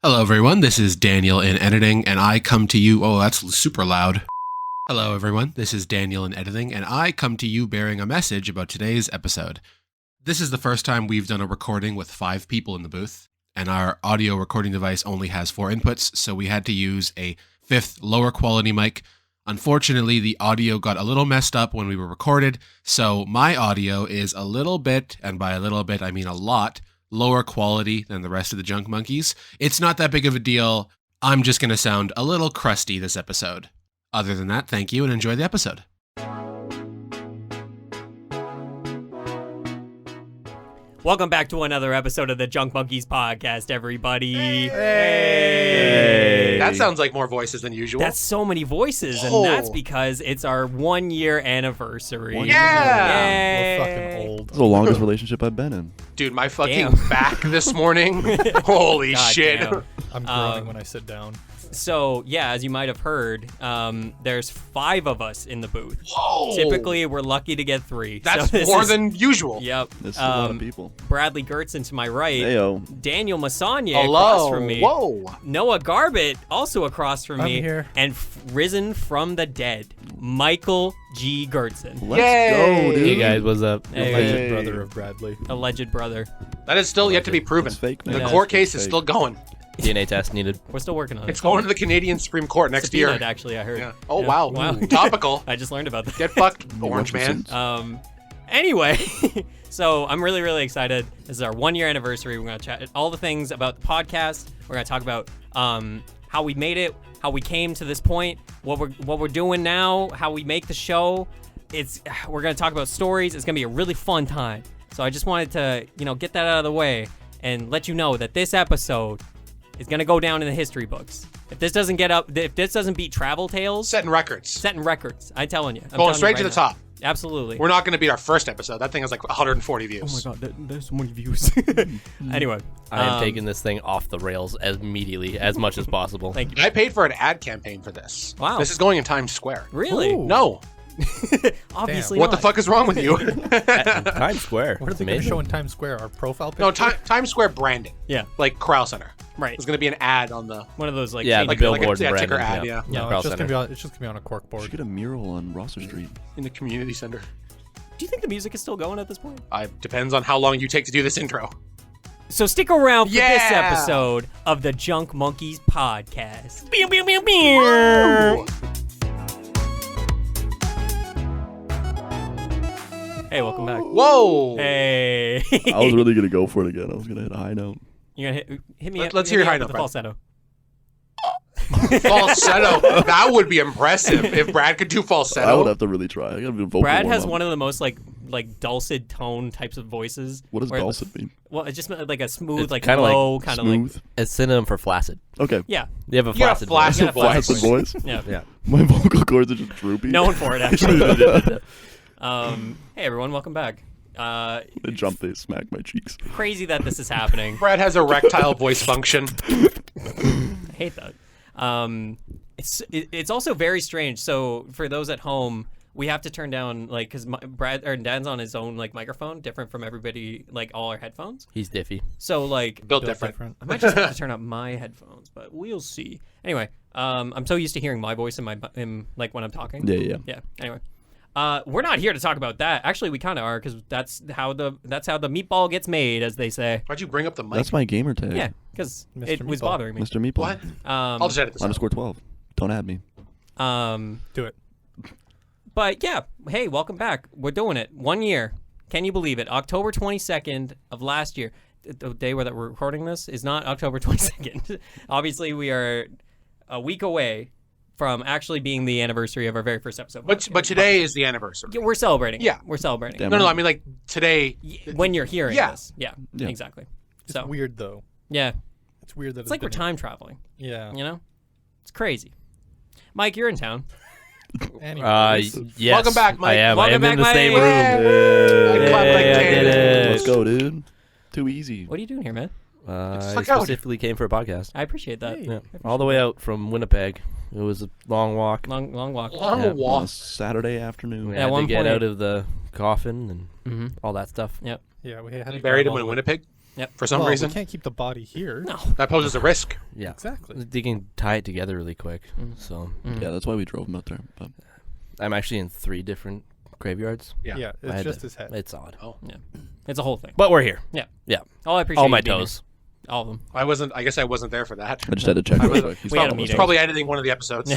Hello everyone, this is Daniel in editing, and I come to you... Oh, that's super loud. Hello everyone, this is Daniel in editing, and I come to you bearing a message about today's episode. This is the first time we've done a recording with 5 people in the booth, and our audio recording device only has 4 inputs, so we had to use a 5th lower quality mic. Unfortunately, the audio got a little messed up when we were recorded, so my audio is a little bit, and by a little bit I mean a lot, lower quality than the rest of the Junk Monkeys. It's not that big of a deal. I'm just going to sound a little crusty this episode. Other than that, thank you and enjoy the episode. Welcome back to another episode of the Junk Monkeys podcast, everybody. Hey. That sounds like more voices than usual. That's so many voices, and that's because it's our 1-year anniversary. Yeah! We're fucking old. It's the longest relationship I've been in. Dude, my fucking back this morning. Holy God shit. damn. I'm groaning when I sit down. So, yeah, as you might have heard, there's 5 of us in the booth. Whoa! Typically, we're lucky to get 3. That's so more than usual. Yep. This is a lot of people. Bradley Gertzen to my right. Heyo. Daniel Mosionier Hello. across from me. Whoa. Noah Garbutt also across from me. I'm here. And risen from the dead, Michael G. Gertzen. Let's Yay. go, dude. Hey guys, what's up? Hey. Alleged brother of Bradley. Alleged brother. That is still yet to be proven. It's fake, The man. Yeah. court case It's is fake. still going. DNA test needed. We're still working on it. It's going to the Canadian Supreme Court next Subpoenaed, year. actually, I heard. Yeah. Oh, Yeah. wow. Wow. Topical. I just learned about that. Get fucked, You orange watch man. The Sims? Anyway, so I'm really, really excited. This is our 1-year anniversary. We're going to chat all the things about the podcast. We're going to talk about how we made it, how we came to this point, what we're doing now, how we make the show. We're going to talk about stories. It's going to be a really fun time. So I just wanted to, get that out of the way and let you know that this episode is going to go down in the history books. If this doesn't beat Travel Tales, Setting records. setting records. I'm telling you. Going straight to the top. Absolutely. We're not going to beat our first episode. That thing has like 140 views. Oh my god, there's so many views. Anyway, I am taking this thing off the rails as immediately as much as possible. Thank you. I paid for an ad campaign for this. Wow. This is going in Times Square. Really? Ooh. No. Obviously What the not. fuck is wrong with you? Times Square. What are It's they going to amazing. show in Times Square? Our profile picture? No, Times Square branding. Yeah, Like Corral Center. right. There's going to be an ad on the... One of those like Yeah, fake- the like billboard a branding. ticker ad, yeah. Yeah. No, Carl it's just Center. going to be on a cork We board. should get a mural on Rosser Street. in the community center. Do you think the music is still going at this point? Depends on how long you take to do this intro. So stick around for this Yeah! episode of the Junk Monkeys podcast. Pew, pew, pew, pew. Hey, welcome back. Whoa! Hey. I was really going to go for it again. I was going to hit a high note. You're gonna hit me. Let's hit hear me your high up note, with the Brad. falsetto. Falsetto. That would be impressive if Brad could do falsetto. I would have to really try. I got to do a vocal Brad has warm-up. one of the most like dulcet tone types of voices. What does where- dulcet mean? Well, it's just like a smooth, It's like kinda like low, kind of like Smooth? It's synonym for flaccid. Okay. yeah, You have a You got a flaccid flaccid You got a Flaccid voice. voice? yeah. Yeah. My vocal cords are just droopy. Known for it actually. Hey everyone, welcome back. They jump, they smack my cheeks. Crazy that this is happening. Brad has erectile voice function. I hate that. It's also very strange. So for those at home, we have to turn down like because Brad or Dan's on his own like microphone, different from everybody, like all our headphones. He's diffy. So like Built Built different. I might just have to turn up my headphones, but we'll see. Anyway, I'm so used to hearing my voice in like when I'm talking. Yeah. Yeah. Anyway, we're not here to talk about that. Actually, we kind of are because that's how the meatball gets made, as they say. Why'd you bring up the mic? That's my gamer tag. Yeah, because Mr. it was Meatball. bothering me. Mr. Meatball. What? I'll just edit this out. Underscore 12. Don't add me. Do it. But yeah, hey, welcome back. We're doing it. 1 year. Can you believe it? October 22nd of last year. The day where that we're recording this is not October 22nd. Obviously, we are a week away from actually being the anniversary of our very first episode. But today is the anniversary. Yeah, we're celebrating. Yeah. We're celebrating. Damn. No, I mean like today. When you're hearing Yeah. this. Yeah, Yeah. exactly. It's So, weird, though. yeah. It's weird that It's like we're time traveling, Yeah. you know? It's crazy. Mike, you're in town. Anyway. Yes. Welcome back, Mike. I am. Welcome I am back, in the same Mike. room. I clap like Hey, I Danny. did it. Let's go, dude. Too easy. What are you doing here, man? I Fuck out. specifically came for a podcast. I appreciate that. Hey. Yeah. All the way out from Winnipeg. It was a long walk. Long walk. Long Yeah. walk. On a Saturday afternoon. We At had one to get point- out of the coffin and Mm-hmm. all that stuff. Yep. Yeah, we had to Buried drive him all in the way- Winnipeg. for some well, reason. we can't keep the body here. No. That poses a risk. Yeah. Exactly. They can tie it together really quick. So Yeah, that's why we drove him out there. But I'm actually in 3 different graveyards. Yeah. It's had just to- his head. It's odd. It's a whole thing. But we're here. Oh, I appreciate All my you being toes. here. All of them. I guess I wasn't there for that. I just had to check real quick. He's We had a probably, meeting. probably editing one of the episodes.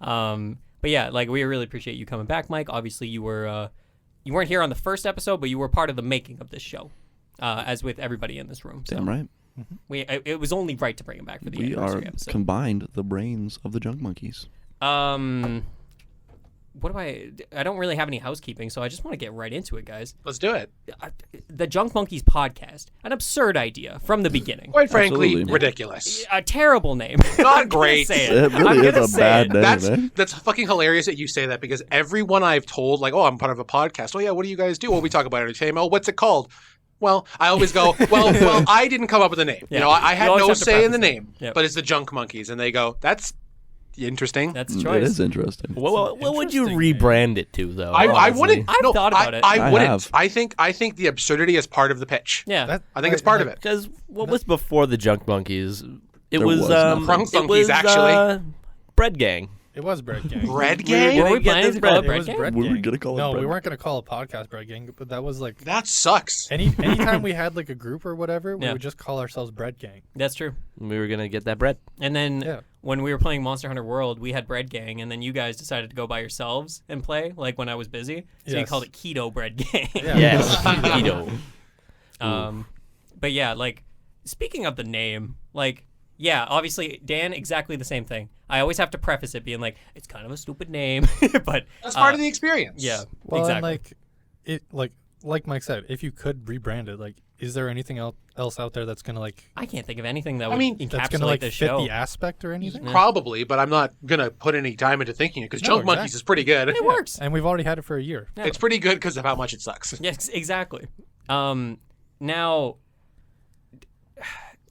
But yeah, like we really appreciate you coming back, Mike. Obviously, you weren't here on the first episode, but you were part of the making of this show, as with everybody in this room. So Damn right. it was only right to bring him back for the We are anniversary episode. combined the brains of the Junk Monkeys. What do I don't really have any housekeeping, so I just want to get right into it, guys. Let's do it. The Junk Monkeys podcast, an absurd idea from the beginning. Quite frankly, Absolutely. ridiculous. A terrible name. Not I'm gonna great. say It I'm really gonna is a say bad it. name, That's fucking hilarious that you say that, because everyone I've told, like, oh, I'm part of a podcast. Oh yeah, what do you guys do? Well, we talk about entertainment. Oh, what's it called? Well, I always go, well, I didn't come up with the name. Yeah. You know, I had You always no have to say in the preface it. name, Yep. but it's the Junk Monkeys, and they go, that's interesting. That's a It choice. is interesting. What would you interesting name. rebrand it to, though? I honestly? wouldn't. I've no, thought about it. I I wouldn't. have. I think the absurdity is part of the pitch. Yeah. I think it's part of it. Because what was before the Junk Monkeys? It There was was nothing. Crunk it Funkies, was, actually. Bread Gang. It was Bread Gang. Bread Gang? Were we Get planning this to call it bread. It Bread was Gang? Bread We were Gang. gonna call it No, Bread we Gang. weren't gonna call it podcast Bread Gang, but that was like That sucks. anytime we had like a group or whatever, we Yeah. would just call ourselves Bread Gang. That's true. We were gonna get that bread. And then Yeah. when we were playing Monster Hunter World, we had Bread Gang, and then you guys decided to go by yourselves and play, like when I was busy. So you Yes. called it Keto Bread Gang. Yeah. Yes, keto. But yeah, like speaking of the name, like yeah, obviously Dan, exactly the same thing. I always have to preface it being like it's kind of a stupid name, but That's part of the experience. yeah, Well, exactly. and like Mike said, if you could rebrand it, like, is there anything else out there that's gonna like I can't think of anything that I would mean, encapsulate that's gonna like the fit show. the aspect or anything? Probably, but I'm not gonna put any time into thinking it, because No, Junk Monkeys exactly. is pretty good. It works. And we've already had it for a year. Yeah. It's pretty good because of how much it sucks. Yes, exactly. Now,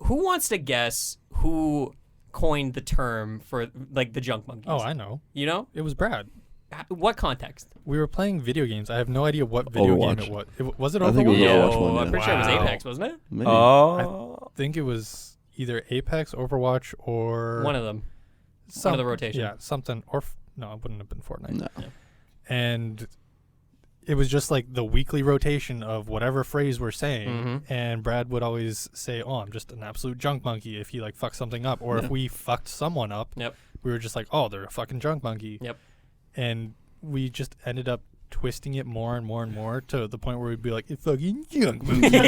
who wants to guess who coined the term for like the Junk Monkeys? Oh, I know. You know, It was Brad. What context? We were playing video games. I have no idea what video game Overwatch. it was. Was it I think it was Overwatch? Overwatch one, I'm yeah. pretty sure it was Wow. Apex, wasn't it? Maybe. Oh, I think it was either Apex, Overwatch, or One of them. some, of the rotation. Yeah, something. No, it wouldn't have been Fortnite. No. And it was just like the weekly rotation of whatever phrase we're saying. Mhm. And Brad would always say, "Oh, I'm just an absolute junk monkey." If he like fucked something up, or if we fucked someone up, Yep. we were just like, "Oh, they're a fucking junk monkey." Yep. And we just ended up twisting it more and more and more to the point where we'd be like, "It's fucking junk monkey."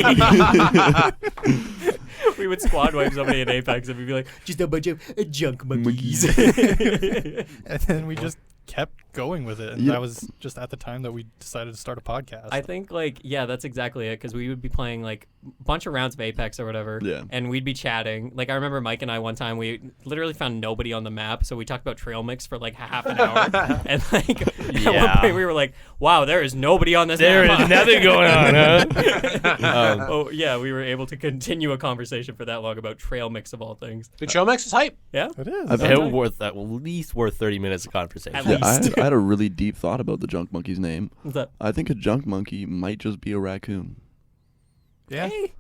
We would squad wipe somebody in Apex and we'd be like, just a bunch of junk monkeys. And then we just kept going with it. And Yeah. that was just at the time that we decided to start a podcast. I think like yeah, that's exactly it because we would be playing like a bunch of rounds of Apex or whatever, Yeah. and we'd be chatting. Like I remember Mike and I one time we literally found nobody on the map, so we talked about trail mix for like half an hour, and like at one Yeah. point we were like, "Wow, there is nobody on this there map." is nothing going on, huh? Oh yeah, we were able to continue a conversation for that long about trail mix of all things. The Chomex is hype. Yeah, it is. I've It worth at least worth 30 minutes of conversation. At Yeah, least. I had a really deep thought about the Junk Monkey's name. What's that? I think a junk monkey might just be a raccoon. Yeah. Hey.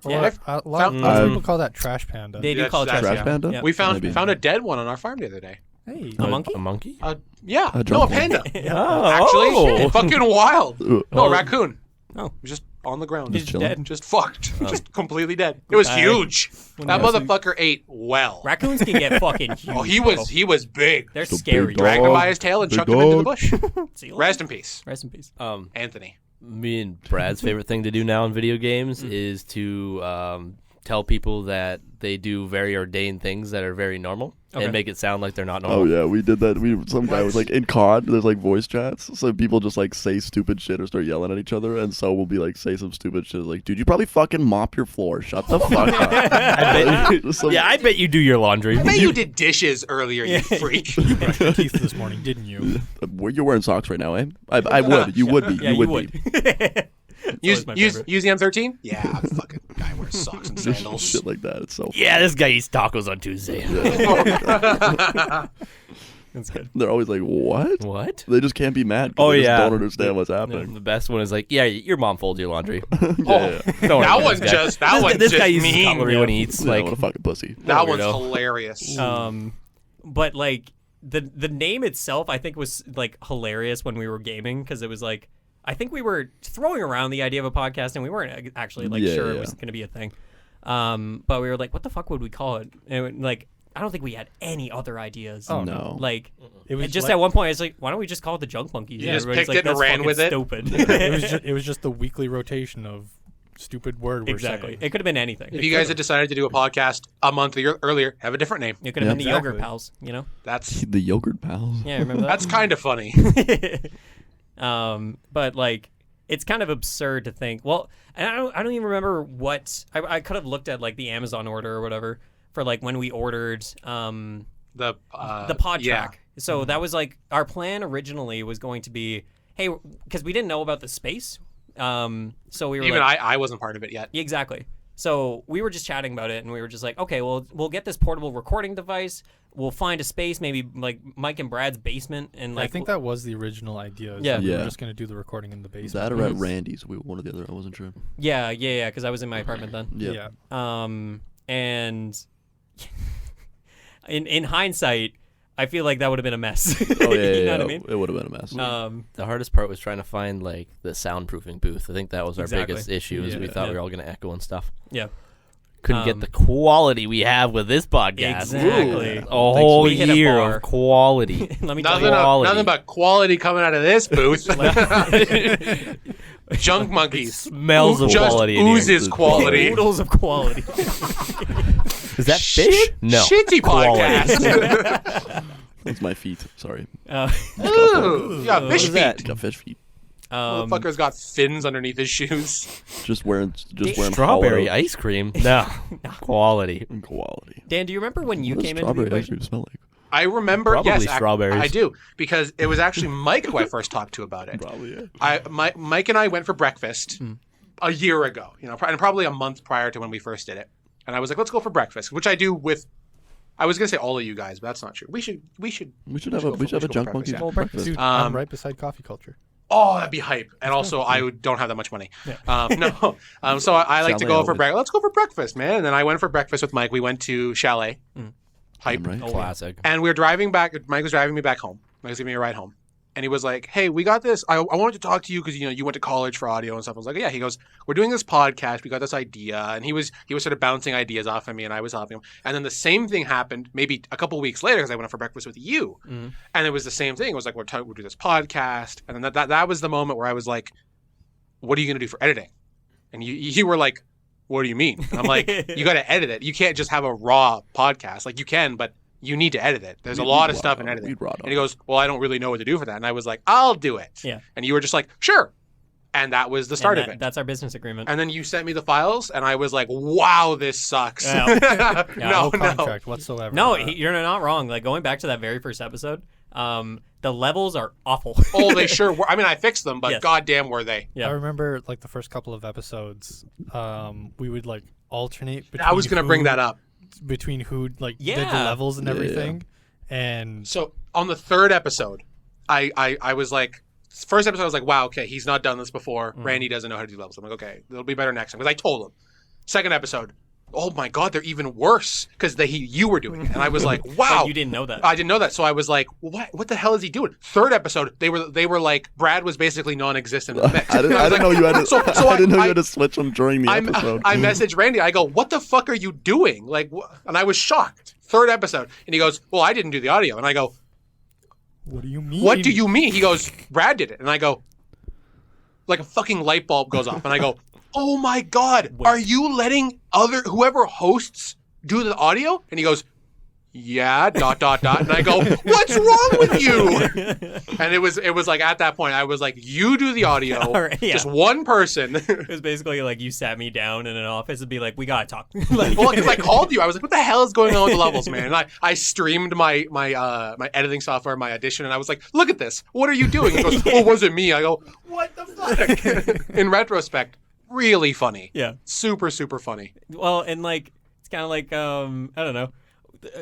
Or Yeah. a lot of I've- people call that trash panda. They do That's- call it that's- trash. Trash panda? Yeah. We found Maybe. a dead one on our farm the other day. Hey. A monkey? A monkey? Yeah, A no, a junk panda. Oh. Actually, fucking wild. No, Oh, a raccoon. Oh. Just on the ground. He's Just chilling. dead. Just fucked. Just completely dead. It was Goodbye. huge. That knows? motherfucker ate well. Raccoons can get fucking huge. Oh, he was big. They're It's a scary. big Dragged him dog. by his tail and Big chucked him into the dog. bush. See you later. Rest in peace, Rest in peace. Anthony. Me and Brad's favorite thing to do now in video games is to tell people that they do very ordained things that are very normal Okay. and make it sound like they're not Oh normal. yeah, we did that. Some guy was like in COD. There's like voice chats, so people just like say stupid shit or start yelling at each other, and so we'll be like say some stupid shit like, "Dude, you probably fucking mop your floor. Shut the fuck up." I bet, Some- yeah, I bet you do your laundry. I bet you did dishes earlier, you freak. You brushed your teeth this morning, didn't you? You're wearing socks right now, eh? I would. You would be. Yeah, you would. Be. Use my use favorite. use the M13. Yeah, fucking guy wears socks and Just sandals. shit like that. It's so. Yeah, this guy eats tacos on Tuesday. That's good. They're always like, what? What? They just can't be mad 'cause Oh, they just yeah. don't understand what's No, happening. the best one is like, yeah, your mom folds your laundry. Yeah. Don't worry That about one's this guy. just that one's This just guy uses mean. cutlery when he eats. Yeah, Like, what a fucking pussy. That one's weirdo. hilarious. But like the name itself, I think was like hilarious when we were gaming because it was like I think we were throwing around the idea of a podcast and we weren't actually like sure it was going to be a thing. But we were like, what the fuck would we call it? And like, I don't think we had any other ideas. Oh, no. Like, It was just like- at one point, it's like, why don't we just call it the Junk Monkeys? You just Everybody's picked it and "That's ran fucking with it?" Stupid. it was just the weekly rotation of stupid word we're exactly. saying. It could have been anything. If you guys had decided to do a podcast a month earlier, have a different name. It could have been the Exactly. Yogurt Pals, you know? That's The yogurt pals. Yeah, remember that? that's kind of funny. But like, it's kind of absurd to think. Well, and I don't even remember what I could have looked at like the Amazon order or whatever for like when we ordered The pod yeah. track. So that was like our plan originally was going to be, hey, because we didn't know about the space. So we were Even like, I wasn't part of it yet. exactly. So we were just chatting about it, and we were just like, okay, well, we'll get this portable recording device. We'll find a space, maybe like Mike and Brad's basement, and like I think that was the original idea. is Yeah. that we were Yeah. just going to do the recording in the basement. That or at Randy's. One or the other. I wasn't sure. yeah, because I was in my apartment then. Yeah. And in hindsight, I feel like that would have been a mess. Oh yeah, you know yeah, what I mean? It would have been a mess. the hardest part was trying to find like the soundproofing booth. I think that was our Exactly. biggest issue. Is we Yeah. thought we were all going to echo and stuff. Yeah. Couldn't get the quality we have with this podcast. Exactly. A whole We hit a year bar. of quality. Let me tell Nothing, you. Quality. nothing but quality coming out of this booth. Junk monkeys. Smells of Just quality in here. oozes quality. Oodles of quality. Is that fish? No. Shitty Quality. podcast. That's my feet. Sorry. Ooh, yeah, What fish is that? feet. Got fish feet. Motherfucker's got fins underneath his shoes. Just wearing Strawberry Hollow ice cream? No. Quality. quality. Dan, do you remember when you What does came into the strawberry ice equation? cream smell like? I remember, Probably yes, strawberries. I do, because it was actually Mike who I first talked to about it. Probably. Yeah. Mike and I went for breakfast a year ago, and probably a month prior to when we first did it. And I was like, let's go for breakfast, which I do with. I was gonna say all of you guys, but that's not true. We should have a junk monkey yeah. bowl breakfast. Dude, I'm right beside coffee culture. Oh, that'd be hype. And also, I don't have that much money. No. So I like to Chalet go for always. breakfast. Let's go for breakfast, man. And then I went for breakfast with Mike. We went to Chalet. Hype. Right? Classic. And we were driving back. Mike was driving me back home. Mike was giving me a ride home. And he was like, hey, we got this. I wanted to talk to you because, you went to college for audio and stuff. I was like, yeah. He goes, we're doing this podcast. We got this idea. And he was sort of bouncing ideas off of me, and I was helping him. And then the same thing happened maybe a couple weeks later because I went out for breakfast with you. And it was the same thing. It was like, we'll do this podcast. And then that was the moment where I was like, what are you going to do for editing? And you were like, what do you mean? And I'm like, you got to edit it. You can't just have a raw podcast. Like, you can, but you need to edit it. There's a lot of stuff in editing. And he goes, well, I don't really know what to do for that. And I was like, I'll do it. Yeah. And you were just like, sure. And that was the start of it. That's our business agreement. And then you sent me the files, and I was like, wow, this sucks. Yeah. No contract whatsoever. No, you're not wrong. Like going back to that very first episode, the levels are awful. Oh, they sure were. I mean, I fixed them, but Yes. goddamn were they. Yeah. I remember like the first couple of episodes, we would like alternate between I was going to bring that up. between who like did the Yeah. levels and Yeah, everything. And So on the third episode, I was like, first episode, I was like, wow, okay, he's not done this before. Randy doesn't know how to do levels. I'm like, okay, it'll be better next time. Because I told him. Second episode, oh my God, they're even worse because you were doing it. And I was like, wow. You didn't know that. I didn't know that. So I was like, what the hell is he doing? Third episode, they were like, Brad was basically non-existent in the mix. I didn't know you had to. So I didn't know I- you had to switch them during the episode. I messaged Randy. I go, what the fuck are you doing? Like, and I was shocked. Third episode. And he goes, well, I didn't do the audio. And I go, what do you mean? what do you mean? He goes, Brad did it. And I go, like a fucking light bulb goes off. And I go, oh my God, are you letting whoever hosts do the audio? And he goes, yeah, ... And I go, what's wrong with you? And it was like at that point, I was like, you do the audio. All right, yeah. Just one person. It was basically like you sat me down in an office and be like, we gotta talk. Like, Well, because I called you, I was like, "What the hell is going on with the levels, man?" And I streamed my editing software, my Audition, and I was like, "Look at this! What are you doing?" He goes, "Oh, was it me?" I go, "What the fuck?" In retrospect, really funny. Yeah. Super funny. Well, and like it's kind of like I don't know.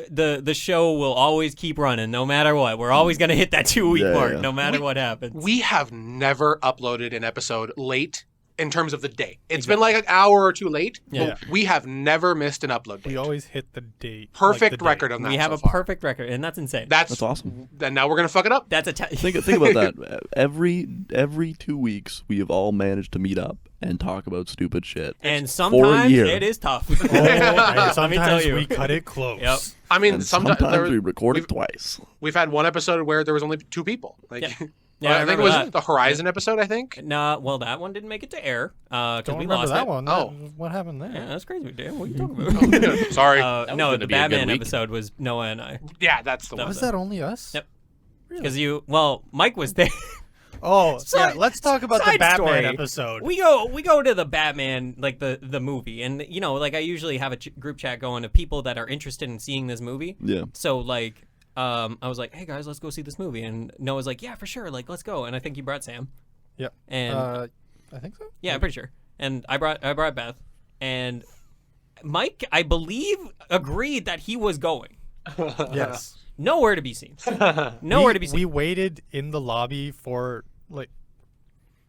the show will always keep running no matter what. We're always gonna hit that 2 week Yeah, mark yeah. no matter what happens. We have never uploaded an episode late in terms of the day. It's been like an hour or two late. Yeah. But we have never missed an upload date. We always hit the date. Perfect like the record date. on that. We have so a far. perfect record, and that's insane. That's awesome. And now we're gonna fuck it up. That's a Think about that. Every 2 weeks, we have all managed to meet up and talk about stupid shit. and sometimes year. it is tough. Oh, and Let me tell sometimes you. we cut it close. Yep. I mean, And sometimes we recorded twice. we've had one episode where there was only 2 people. Like, Yeah. Yeah, I I think it remember was that. the Horizon episode. I think. Nah, well, that one didn't make it to air because Don't we remember lost that it. one. Oh. What happened there? Yeah, that's crazy. Damn, what are you talking about? Sorry. was No, gonna the be a good Batman week. episode was Noah and I. Yeah, that's the That one. Was that only us? Yep. Because Mike was there. Oh, Side- yeah. Let's talk about the side Batman story. episode. We go to the Batman, like the movie, and like I usually have a group chat going of people that are interested in seeing this movie. Yeah. So like, I was like, hey guys, let's go see this movie, and Noah's like, yeah, for sure, like let's go, and I think you brought Sam. Yep. And I think so. yeah, I'm pretty sure, and I brought Beth, and Mike, I believe, agreed that he was going. Yes. Nowhere to be seen. Nowhere to be seen. We waited in the lobby for like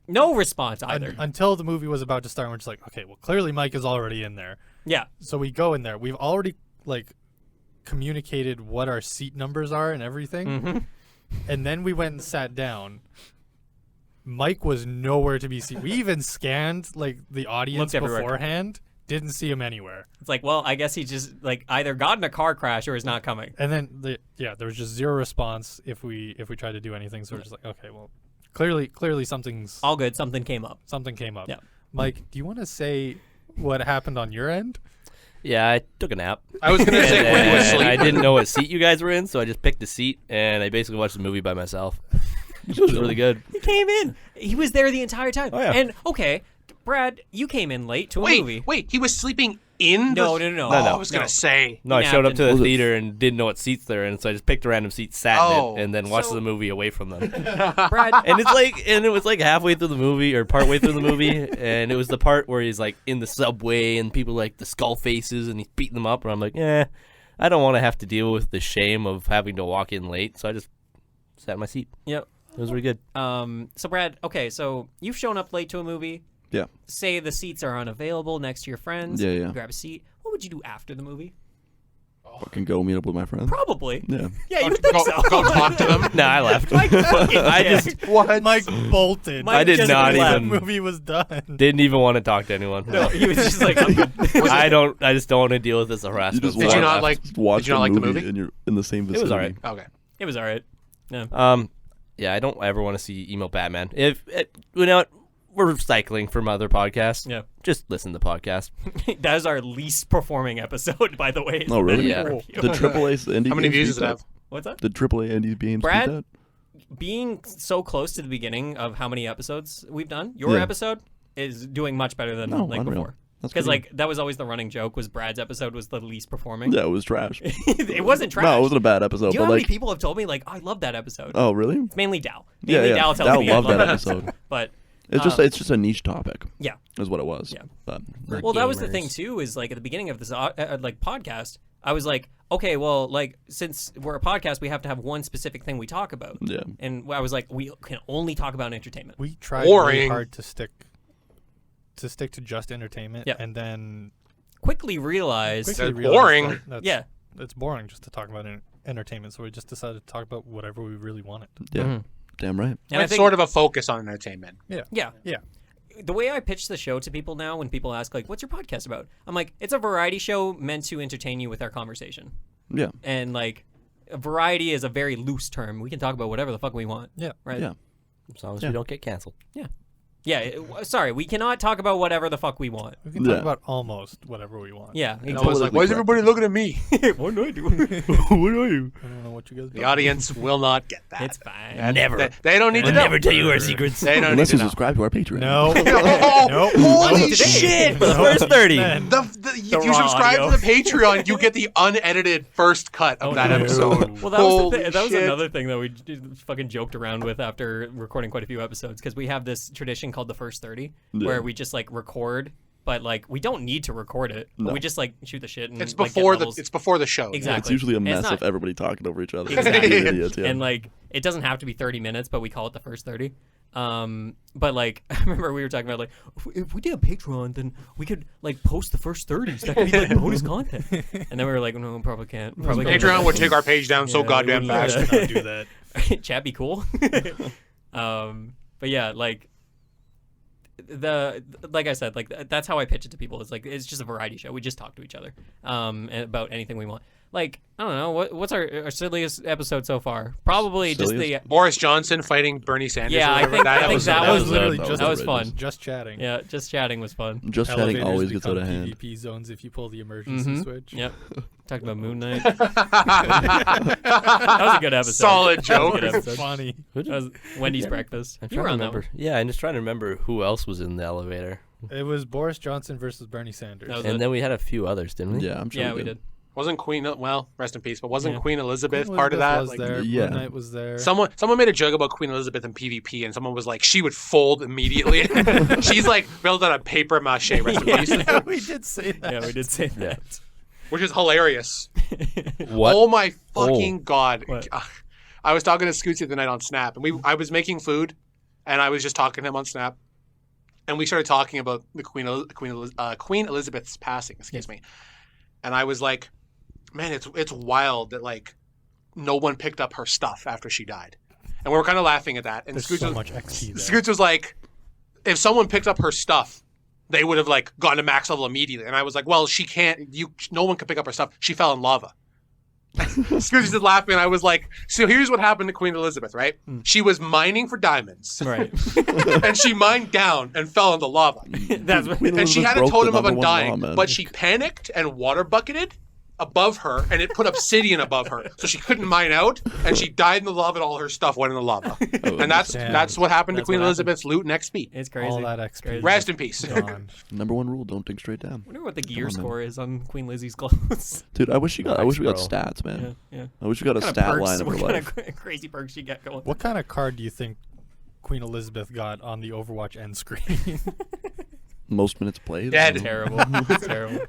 No response either. until the movie was about to start. And we're just like, okay, well, clearly Mike is already in there. Yeah. So we go in there. We've already like communicated what our seat numbers are and everything. Mm-hmm. And then we went and sat down. Mike was nowhere to be seen. We even scanned like the audience Looked everywhere. beforehand. Didn't see him anywhere. It's like, well, I guess he just like either got in a car crash or is not coming. And then there was just zero response if we tried to do anything. So we're just like, okay, well, clearly something's All good. Something came up. something came up. Yeah. Mike, do you want to say what happened on your end? Yeah, I took a nap. I was gonna say when you was And I asleep. didn't know what seat you guys were in, so I just picked a seat and I basically watched the movie by myself. It was really good. He came in. He was there the entire time. Oh, yeah. And okay, Brad, you came in late to a movie. Wait, he was sleeping in the... No. Oh, no. I was gonna No. say. No, I Napped showed up to and- the theater and didn't know what seats they're in, so I just picked a random seat, sat Oh. in it, and then watched So- the movie away from them. Brad, And it was like halfway through the movie or partway through the movie, and it was the part where he's like in the subway and people like the skull faces and he's beating them up, and I'm like, I don't want to have to deal with the shame of having to walk in late, so I just sat in my seat. yep. It was really good. So Brad, okay, so you've shown up late to a movie. Yeah. Say the seats are unavailable next to your friends. Yeah, You yeah. grab a seat. What would you do after the movie? Fucking go meet up with my friends. Probably. Yeah. Yeah, you would think Go, so. go talk to them. Nah, I left. I just What? Mike bolted. Mike I did just not left. The even movie was done. didn't even want to talk to anyone. No, he was just like, I'm good. I just don't want to deal with this harassment. You just Did you watch- not like? just watch Did you not like the movie? and you're in the same vicinity. was alright. Okay. It was all right. Yeah, I don't ever want to see emo Batman. If you know what, we're recycling from other podcasts. Yeah. Just listen to the podcast. That is our least performing episode, by the way. Oh, really? Yeah. Did AAA indie How many games views beat does it that? have? What's that? Did AAA indie games Brad? beat that? Being so close to the beginning of how many episodes we've done, your Yeah. episode is doing much better than No, like unreal. before. That's Because pretty like that was always the running joke was Brad's episode was the least performing. Yeah, it was trash. It wasn't trash. No, it wasn't a bad episode, Do you know but how many like, people have told me like I love that episode? oh really? It's mainly Dal. Yeah, Mainly yeah. Dal tells Dal me I loved love that episode. But It's just a niche topic. yeah. Is what it was. Yeah. But, Well, that was the gamers. thing too. Is like at the beginning of this like podcast, I was like, okay, well, like since we're a podcast, we have to have one specific thing we talk about. yeah. And I was like, we can only talk about entertainment. We tried really Boring. hard to stick to just entertainment, Yeah. and then Quickly realized, That's quickly realized boring. that that's, yeah, it's boring just to talk about entertainment. So we just decided to talk about whatever we really wanted. Yeah. Mhm. Damn right. and I it's think sort of a focus on entertainment. yeah. Yeah. The way I pitch the show to people now, when people ask like, "What's your podcast about?" I'm like, "It's a variety show meant to entertain you with our conversation." Yeah. And like, variety is a very loose term. We can talk about whatever the fuck we want. Yeah. Right. Yeah. As long as Yeah. we don't get canceled. Sorry, we cannot talk about whatever the fuck we want. We can talk Yeah. about almost whatever we want. Yeah. And I was like, why is everybody looking at me? What do I do? What are you? I don't know what you guys. The audience will not get that. It's fine. That- Never. They don't need to know. tell you our secrets. They don't Unless need you to know. subscribe to our Patreon. No. Oh, Nope. Holy Nope. shit! For the first 30. Then. If you subscribe audio. to the Patreon, you get the unedited first cut of that no. episode. Well, that was, Holy that was shit. another thing that we fucking joked around with after recording quite a few episodes because we have this tradition called the first 30 Yeah. where we just like record but like we don't need to record it. No. We just like shoot the shit and It's like, get before the levels. it's before the show. Exactly. It's usually a And it's mess not- of everybody talking over each other. Exactly. Idiots, yeah. And like it doesn't have to be 30 minutes, but we call it the first 30. But like I remember we were talking about like if we did a Patreon, then we could like post the first 30s. That could be like bonus content. And then we were like, no, probably can't. Probably can't do Patreon that. would take our page down so Yeah, goddamn we wouldn't fast. do Not do that. Chat be cool. But yeah, like like I said, like that's how I pitch it to people. It's like it's just a variety show. We just talk to each other about anything we want. Like I don't know what's our silliest episode so far. Probably just Silliest? Boris Johnson fighting Bernie Sanders. Yeah, or I whatever. think that that episode. was literally that just that was outrageous. fun. Just chatting. Yeah, just chatting was fun. Just chatting Elevators always gets out become of hand. PvP zones if you pull the emergency switch. Yep. Talked about Moon Knight. That was a good episode. Solid That was joke. a good episode. Funny. That was Wendy's breakfast. I'm You were trying to on that remember. one. Yeah, I'm just trying to remember who else was in the elevator. It was Boris Johnson versus Bernie Sanders. That was And it. then we had a few others, didn't we? Yeah, I'm sure. Yeah, we did. Wasn't Queen? Well, rest in peace. But wasn't Yeah. Queen Elizabeth Queen part of that? Elizabeth was there. Yeah. Moon Knight was there. Someone made a joke about Queen Elizabeth and PvP, and someone was like, she would fold immediately. She's like built out of paper mache. Rest in peace. Yeah, we did say that. Yeah, we did say that. Which is hilarious. What? Oh my fucking god! What? I was talking to Scoots the other night on Snap, and I was making food, and I was just talking to him on Snap, and we started talking about the Queen Elizabeth's passing. Excuse me, and I was like, man, it's wild that like no one picked up her stuff after she died, and we were kind of laughing at that. And There's Scoots so was, much XP there. Scoots was like, if someone picked up her stuff, they would have like gone to max level immediately. And I was like, well, she can't. No one can pick up her stuff. She fell in lava. Scoots just laughing, and I was like, so here's what happened to Queen Elizabeth, right? She was mining for diamonds, Right. and she mined down and fell into lava. That's what. Queen And she Elizabeth had a broke the totem of number one law, undying, man. but she panicked and water bucketed above her, and it put obsidian above her, so she couldn't mine out, and she died in the lava, and all her stuff went in the lava. And that's Damn. what happened to That's Queen what Elizabeth's loot and XP. It's crazy. All that XP. Crazy. Rest in peace. Gone. Number one rule: don't dig straight down. I wonder what the gear on, man. score is on Queen Lizzie's clothes. Dude, I wish we got Nice, stats, yeah, man. yeah. I wish we got a What kind stat of perks, line of her what kind life. of crazy perks you get going? What kind of card do you think Queen Elizabeth got on the Overwatch end screen? Most minutes played. Dead. Terrible. It's terrible.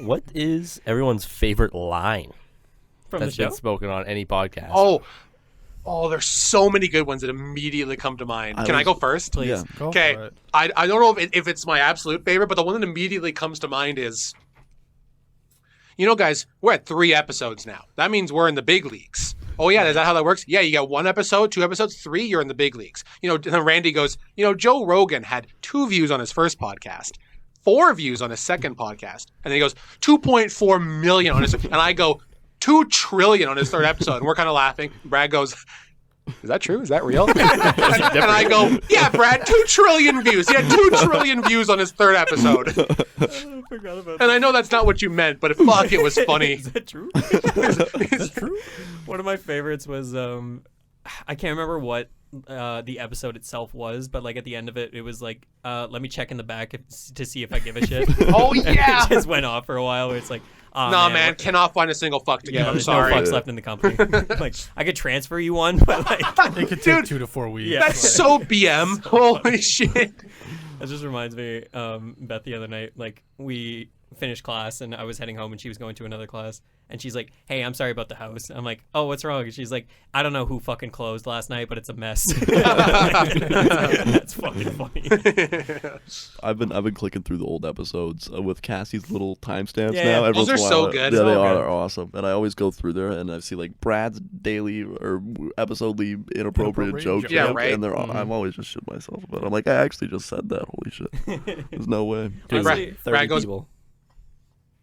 What is everyone's favorite line From the that's show? been spoken on any podcast? Oh, there's so many good ones that immediately come to mind. I Can I was- go first? Please. Yeah. Go Okay. for it. I don't know if it's my absolute favorite, but the one that immediately comes to mind is, you know, guys, we're at 3 episodes now. That means we're in the big leagues. Oh, yeah, is that how that works? Yeah, you got 1 episode, 2 episodes, 3, you're in the big leagues. You know, and then Randy goes, you know, Joe Rogan had 2 views on his first podcast, 4 views on his second podcast, and then he goes, 2.4 million on his, and I go, 2 trillion on his third episode, and we're kind of laughing. Brad goes, is that true? Is that real? and I go, yeah, Brad, 2 trillion views. He had 2 trillion views on his third episode. I forgot about And I know that's not what you meant, but fuck, it was funny. Is that true? Is that true? One of my favorites was I can't remember what the episode itself was, but like at the end of it, it was like, let me check in the back to see if I give a shit. Oh, And yeah. it just went off for a while. Where it's like, oh, Nah, man, what- cannot find a single fuck to give. yeah, I'm there's sorry. no fucks left in the company. Like I could transfer you one, but like It could take Dude, 2 to 4 weeks. yeah. That's so BM. Holy shit. that just reminds me, Beth the other night, like we finished class and I was heading home and she was going to another class and she's like, hey, I'm sorry about the house. I'm like, oh, what's wrong? And she's like, I don't know who fucking closed last night, but it's a mess. That's fucking funny. I've been clicking through the old episodes with Cassie's little timestamps Yeah, now. yeah. Every Those once in are a so while. good. Yeah, So they good. are awesome. And I always go through there and I see like Brad's daily or episodely inappropriate jokes. joke. Yeah, up, right. And they're all, I'm always just shit myself. But I'm like, I actually just said that. Holy shit. There's no way. Dude, Honestly, 30 Brad goes- people.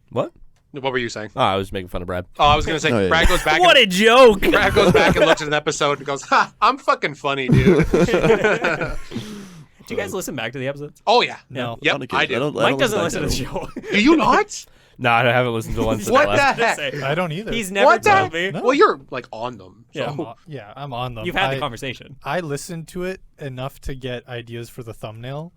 What? What were you saying? Oh, I was making fun of Brad. Oh, I was going to say, Oh, yeah. Brad goes back What and, a joke! Brad goes back and looks at an episode and goes, ha, I'm fucking funny, dude. do you guys listen back to the episodes? Oh, yeah. No. Yep, On I occasion. do. I Mike don't doesn't back listen to the it. show. Do you not? No, I haven't listened to one since What I the left. heck? I don't either. He's never What the told heck? me. Well, you're like on them. So. Yeah. I'm on them. You've had the conversation. I listened to it enough to get ideas for the thumbnail,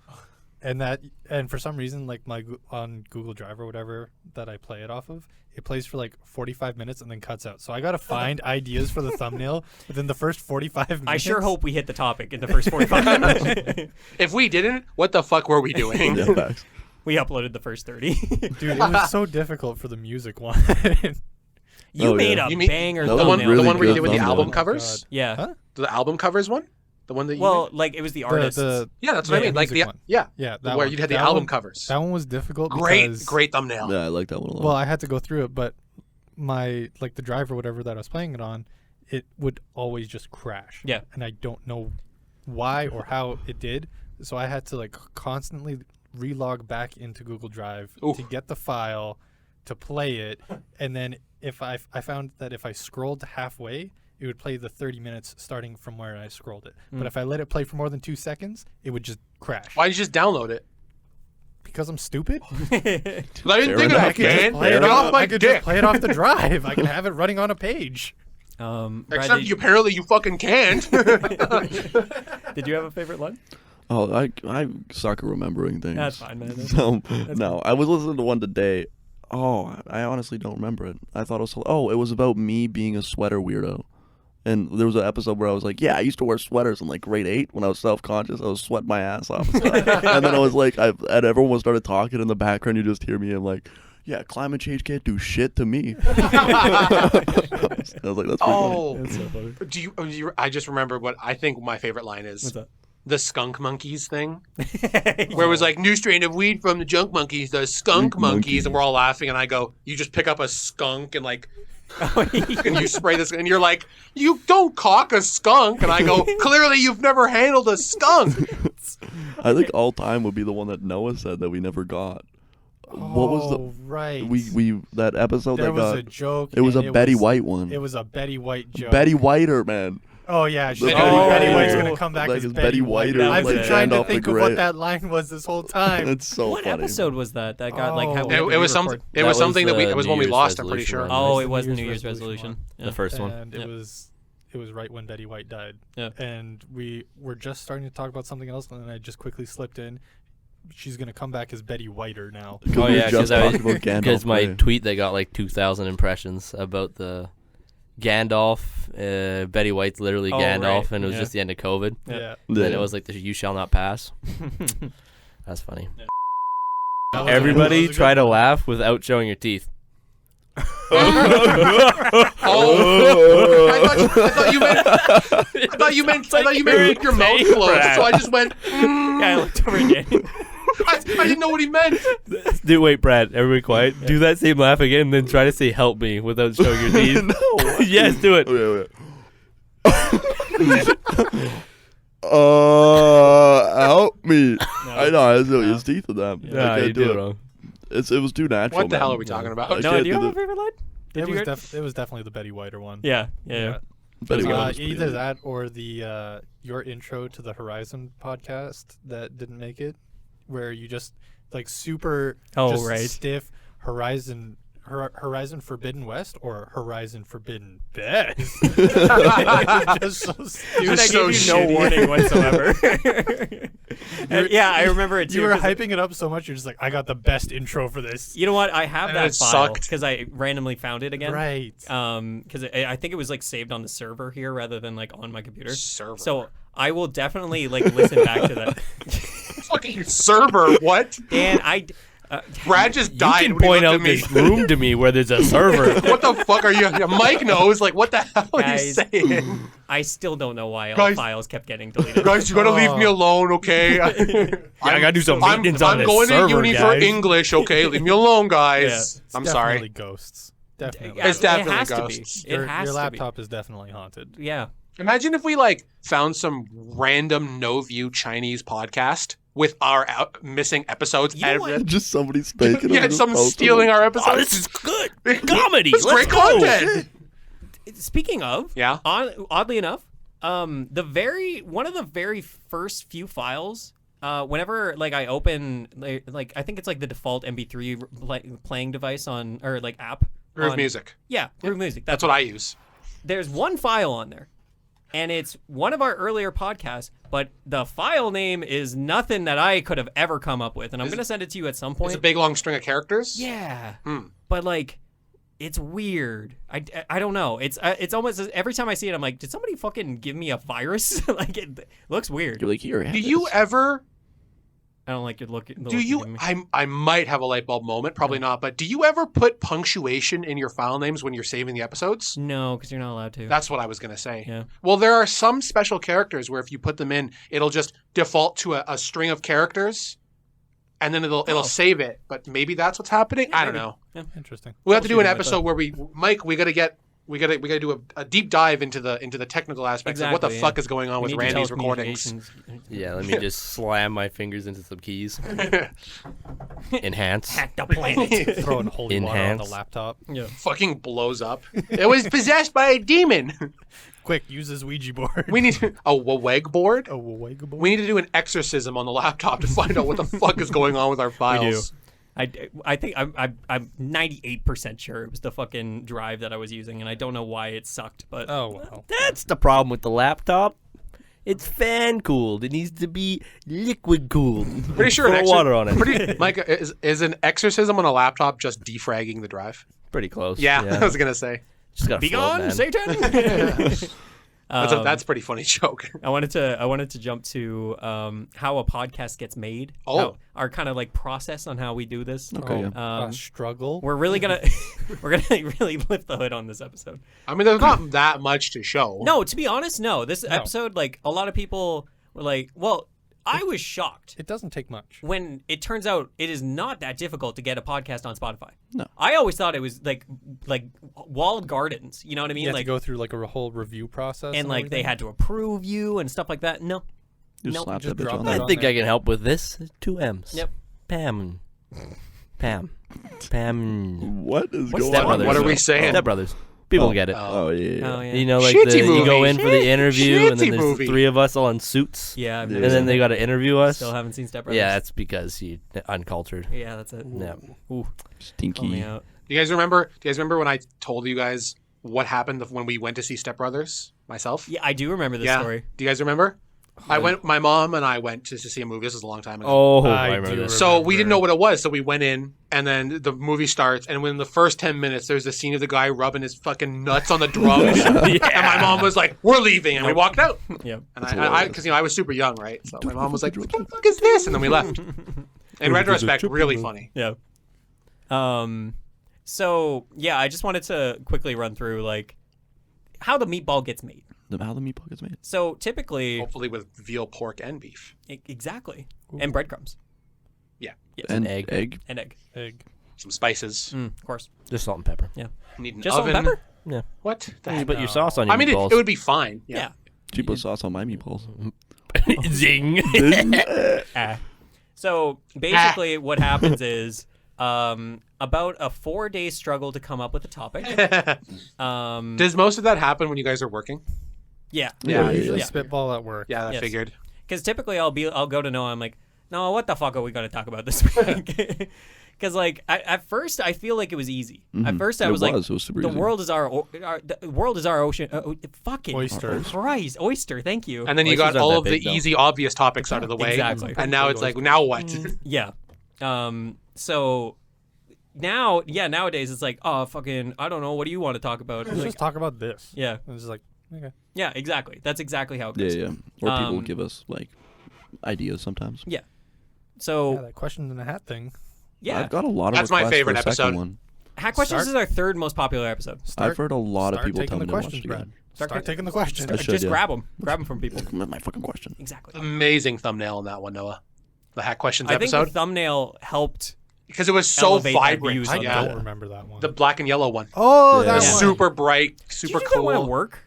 and for some reason, like on Google Drive or whatever that I play it off of, it plays for like 45 minutes and then cuts out. So I gotta find ideas for the thumbnail within the first 45 minutes. I sure hope we hit the topic in the first 45 minutes. If we didn't, what the fuck were we doing? Yeah, facts. we uploaded the first 30. Dude, it was so difficult for the music one. You Oh, made yeah. a You mean banger that the one, thumbnail. really the one where you did good with the thumbnail. album Oh my covers? God. Yeah. Huh? The album covers one? The one that you Well, made? like it was the artists. Yeah, that's what I yeah, mean. Like the music one. yeah, Yeah, that where one. you had the That album one- covers. That one was difficult. Great, because, great thumbnail. Yeah, I like that one a lot. Well, I had to go through it, but my the drive or whatever that I was playing it on, it would always just crash. Yeah. And I don't know why or how it did. So I had to like constantly relog back into Google Drive Oof. to get the file to play it, and then if I found that if I scrolled halfway, it would play the 30 minutes starting from where I scrolled it. But if I let it play for more than 2 seconds, it would just crash. Why did you just download it? Because I'm stupid. I didn't Fair think of enough. that, I could just man. Play Get it off off, my I could just dick. play it off the drive. I can have it running on a page. Brad, Except you apparently you fucking can't. did you have a favorite line? Oh, I suck at remembering things. That's fine, man. No, I was listening to one today. Oh, I honestly don't remember it. I thought it was it was about me being a sweater weirdo. And there was an episode where I was like, yeah, I used to wear sweaters in like grade 8 when I was self-conscious. I was sweating my ass off. And then I was like, and everyone started talking in the background. You just hear me. I'm like, yeah, climate change can't do shit to me. I was like, that's pretty funny. Oh, That's so funny. I just remember what I think my favorite line is. What's that? The skunk monkeys thing, where it was like new strain of weed from the junk monkeys, the skunk monkeys, and we're all laughing. And I go, you just pick up a skunk and like, and you spray this, and you're like, you don't cock a skunk. And I go, clearly you've never handled a skunk. I think all time would be the one that Noah said that we never got. What was the right? we that episode There that was got a joke. it was a and Betty White one. It was a Betty White joke. Betty Whiter, man. Oh yeah, The Betty Betty White's White. gonna come back Like as it's Betty Betty White. Whiter, I've been like trying to Gandalf the think of Grey. what that line was this whole time. It's so What funny. episode was that? That got like Oh. how It was something. It That was something was that we. the It was when we New Year's lost. I'm pretty resolution sure. one. Oh, It it was was the the New New Year's Year's resolution. resolution Yeah. The first one. And Yep. it was right when Betty White died. Yeah. And we were just starting to talk about something else, and then I just quickly slipped in. She's gonna come back as Betty Whiter now. We Oh were yeah, just talking about Gandalf because my Grey. tweet that got like 2,000 impressions about the Gandalf, Betty White's literally Oh, Gandalf, right. and it was Yeah. just the end of COVID. Yeah. Then it was like the "You shall not pass." That's funny. That was a- Everybody that was a try good to one. laugh without showing your teeth. Oh, I thought you meant keep your mouth closed. So I just went. Yeah, I looked over again. I didn't know what he meant. Wait, Brad. Everybody quiet. Do that same laugh again, and then try to say "help me" without showing your teeth. No. Yes, do it. Okay. Help me. I know, I know his teeth with that. Nah, I you can't did do it wrong. It was too natural. What the man. hell are we talking about? I No, can't do you do have a the- favorite line? Did you get- It was definitely the Betty Whiter one. Yeah, yeah. Betty White was pretty Either good. that or the your intro to the Horizon podcast that didn't make it, where you just like super just right. stiff Horizon Forbidden West or Horizon Forbidden Best. Just so stupid. Dude, I so gave you no shitty. warning whatsoever. And yeah, I remember it too. You were 'cause hyping it up so much, you're just like, I got the best intro for this. You know what? I have And that it file sucked. because I randomly found it again. Right. Because I think it was like saved on the server here rather than like on my computer. Server. So I will definitely like listen back to that. Fucking server. What? And Brad just You died. can when he point looked out at me. this room to me where there's a server. What the fuck are you? Mike knows. Like, what the hell are you Guys. saying? I still don't know why all Guys- files kept getting deleted. Guys, you gotta leave me alone, okay? I gotta do some I'm maintenance on this going server, to uni guys. for English, okay? Leave me alone, guys. Yeah. I'm Definitely sorry. ghosts. Definitely. It's definitely it has ghosts. to be. It has Your to laptop is definitely haunted. be. Yeah. Imagine if we like found some random no-view Chinese podcast with our missing episodes. You know what? Just somebody's taking Yeah, someone stealing our episodes. Oh, this is good comedy. It's Let's great go. content. Speaking of, Yeah. oddly enough, one of the very first few files, whenever like I open like I think it's like the default MP3 playing device on or like app. Groove on- music. Yeah, Groove Music. That's what I use. There's one file on there, and it's one of our earlier podcasts, but the file name is nothing that I could have ever come up with, and I'm Is- gonna send it to you at some point. It's a big long string of characters. Yeah, Hmm. but like. It's weird. I don't know. It's almost every time I see it, I'm like, did somebody fucking give me a virus? Like it looks weird. You're like, here. Do you ever I don't like your look. Do you? I might have a light bulb moment. Probably not. But do you ever put punctuation in your file names when you're saving the episodes? No, because you're not allowed to. That's what I was gonna say. Yeah. Well, there are some special characters where if you put them in, it'll just default to a string of characters, and then it'll save it. But maybe that's what's happening. I don't know. Yeah. Interesting. We'll have to do an Troubleshooting with episode where we gotta do a deep dive into the technical aspects of what the Exactly, fuck yeah. is going on We with need Randy's recordings. telecommunications. Yeah, let me just slam my fingers into some keys. Enhance. Hack the planet. Throwing holy water on the Enhance. laptop. Yeah. Fucking blows up. It was possessed by a demon. Quick, use this Ouija board. We need a WAG board. a Ouija board. We need to do an exorcism on the laptop to find out what the fuck is going on with our files. I think I'm 98% sure it was the fucking drive that I was using, and I don't know why it sucked, but Oh wow. That's the problem with the laptop. It's fan cooled. It needs to be liquid cooled. Pretty sure Throw water on it. Mike, is an exorcism on a laptop just defragging the drive? Pretty close. Yeah, I was gonna say. Just gotta be float, gone, man. Satan. That's a pretty funny joke. I wanted to jump to how a podcast gets made. Oh. How- our kind of like process on how we do this. Okay, yeah. Struggle. We're really gonna really lift the hood on this episode. I mean, there's not that much to show. No, to be honest, no. This episode, like a lot of people were like, well, I was shocked It doesn't take much. when it turns out it is not that difficult to get a podcast on Spotify. No. I always thought it was like walled gardens. You know what I mean? You have Like, to go through like a whole review process. and like they had to approve you and stuff like that. No. Just Nope, slap just that bitch drop on that there. I on think there. I can help with this. 2 M's. Yep. Pam. Pam. What is What's going that, on? brother? What are we here? saying? Step Brothers. People get it. Oh yeah. Oh yeah. You know, like Shitty you go movie. in for the interview, and then Shitty there's movie. 3 of us all in suits. Yeah. I've Yeah. never And then seen they it. got to interview us. Still haven't seen Step Brothers. Yeah, that's because you uncultured. Yeah, that's it. Yeah. Ooh, call Stinky. me out. Do you guys remember when I told you guys what happened when we went to see Step Brothers? Myself. Yeah, I do remember this Yeah. story. Do you guys remember? My mom and I went to see a movie. This is a long time ago. Oh, I I remember do this. So we didn't know what it was, so we went in, and then the movie starts, and within the first 10 minutes, there's a scene of the guy rubbing his fucking nuts on the drums, and my mom was like, "We're leaving," and we walked out. Yep. And I because I was super young, right? So my mom was like, "What the fuck is this?" And then we left. In retrospect, really funny. Yeah. So yeah, I just wanted to quickly run through like how the meatball gets made. How the meatball gets made. So typically, Hopefully with veal, pork, and beef. exactly, and breadcrumbs. Yeah. Yes. And egg. And egg. Egg. Some spices. Of course. Just salt and pepper. Yeah. Need an Just salt oven. and pepper? Yeah. What the You heck? put your sauce on your I mean, meatballs. it would be fine. Yeah. She put sauce on my meatballs. Zing. So basically, what happens is about a 4-day struggle to come up with a topic. Does most of that happen when you guys are working? Yeah. Yeah, Usually yeah. spitball at work. Yeah, I Yes. figured. Because typically I'll go to Noah. I'm like, Noah, what the fuck are we going to talk about this week? Because like at first I feel like it was easy. At first I was like, It was super the easy. world is our ocean. Fucking Oyster. Christ, oyster. Thank you. And then you Oysters got aren't all that of the big, though. easy, obvious topics out of the way. Exactly. And now it's like, now what? Yeah. So now, nowadays it's like, oh, fucking, I don't know. What do you want to talk about? Let's Like, just talk about this. yeah. And it's just like, okay. Yeah, exactly. That's exactly how it Yeah, goes. yeah. Or people Um, give us like ideas sometimes. So, Yeah, that question in a hat thing. yeah. I've got a lot of That's my requests favorite for a second episode. one. Hack Questions Start- is our third most popular episode. I've heard a lot of start people taking tell me the to watch questions, it Brad. again. Start taking the questions. I should, Just yeah. grab them from people. My fucking question. Exactly. Amazing thumbnail on that one, Noah. The Hack Questions I think episode. the thumbnail helped. Because it was so elevate that vibrant. views I on Yeah. don't remember that one. The black and yellow one. oh, Yeah. that The one. super bright, super Did you do that one at cool. work?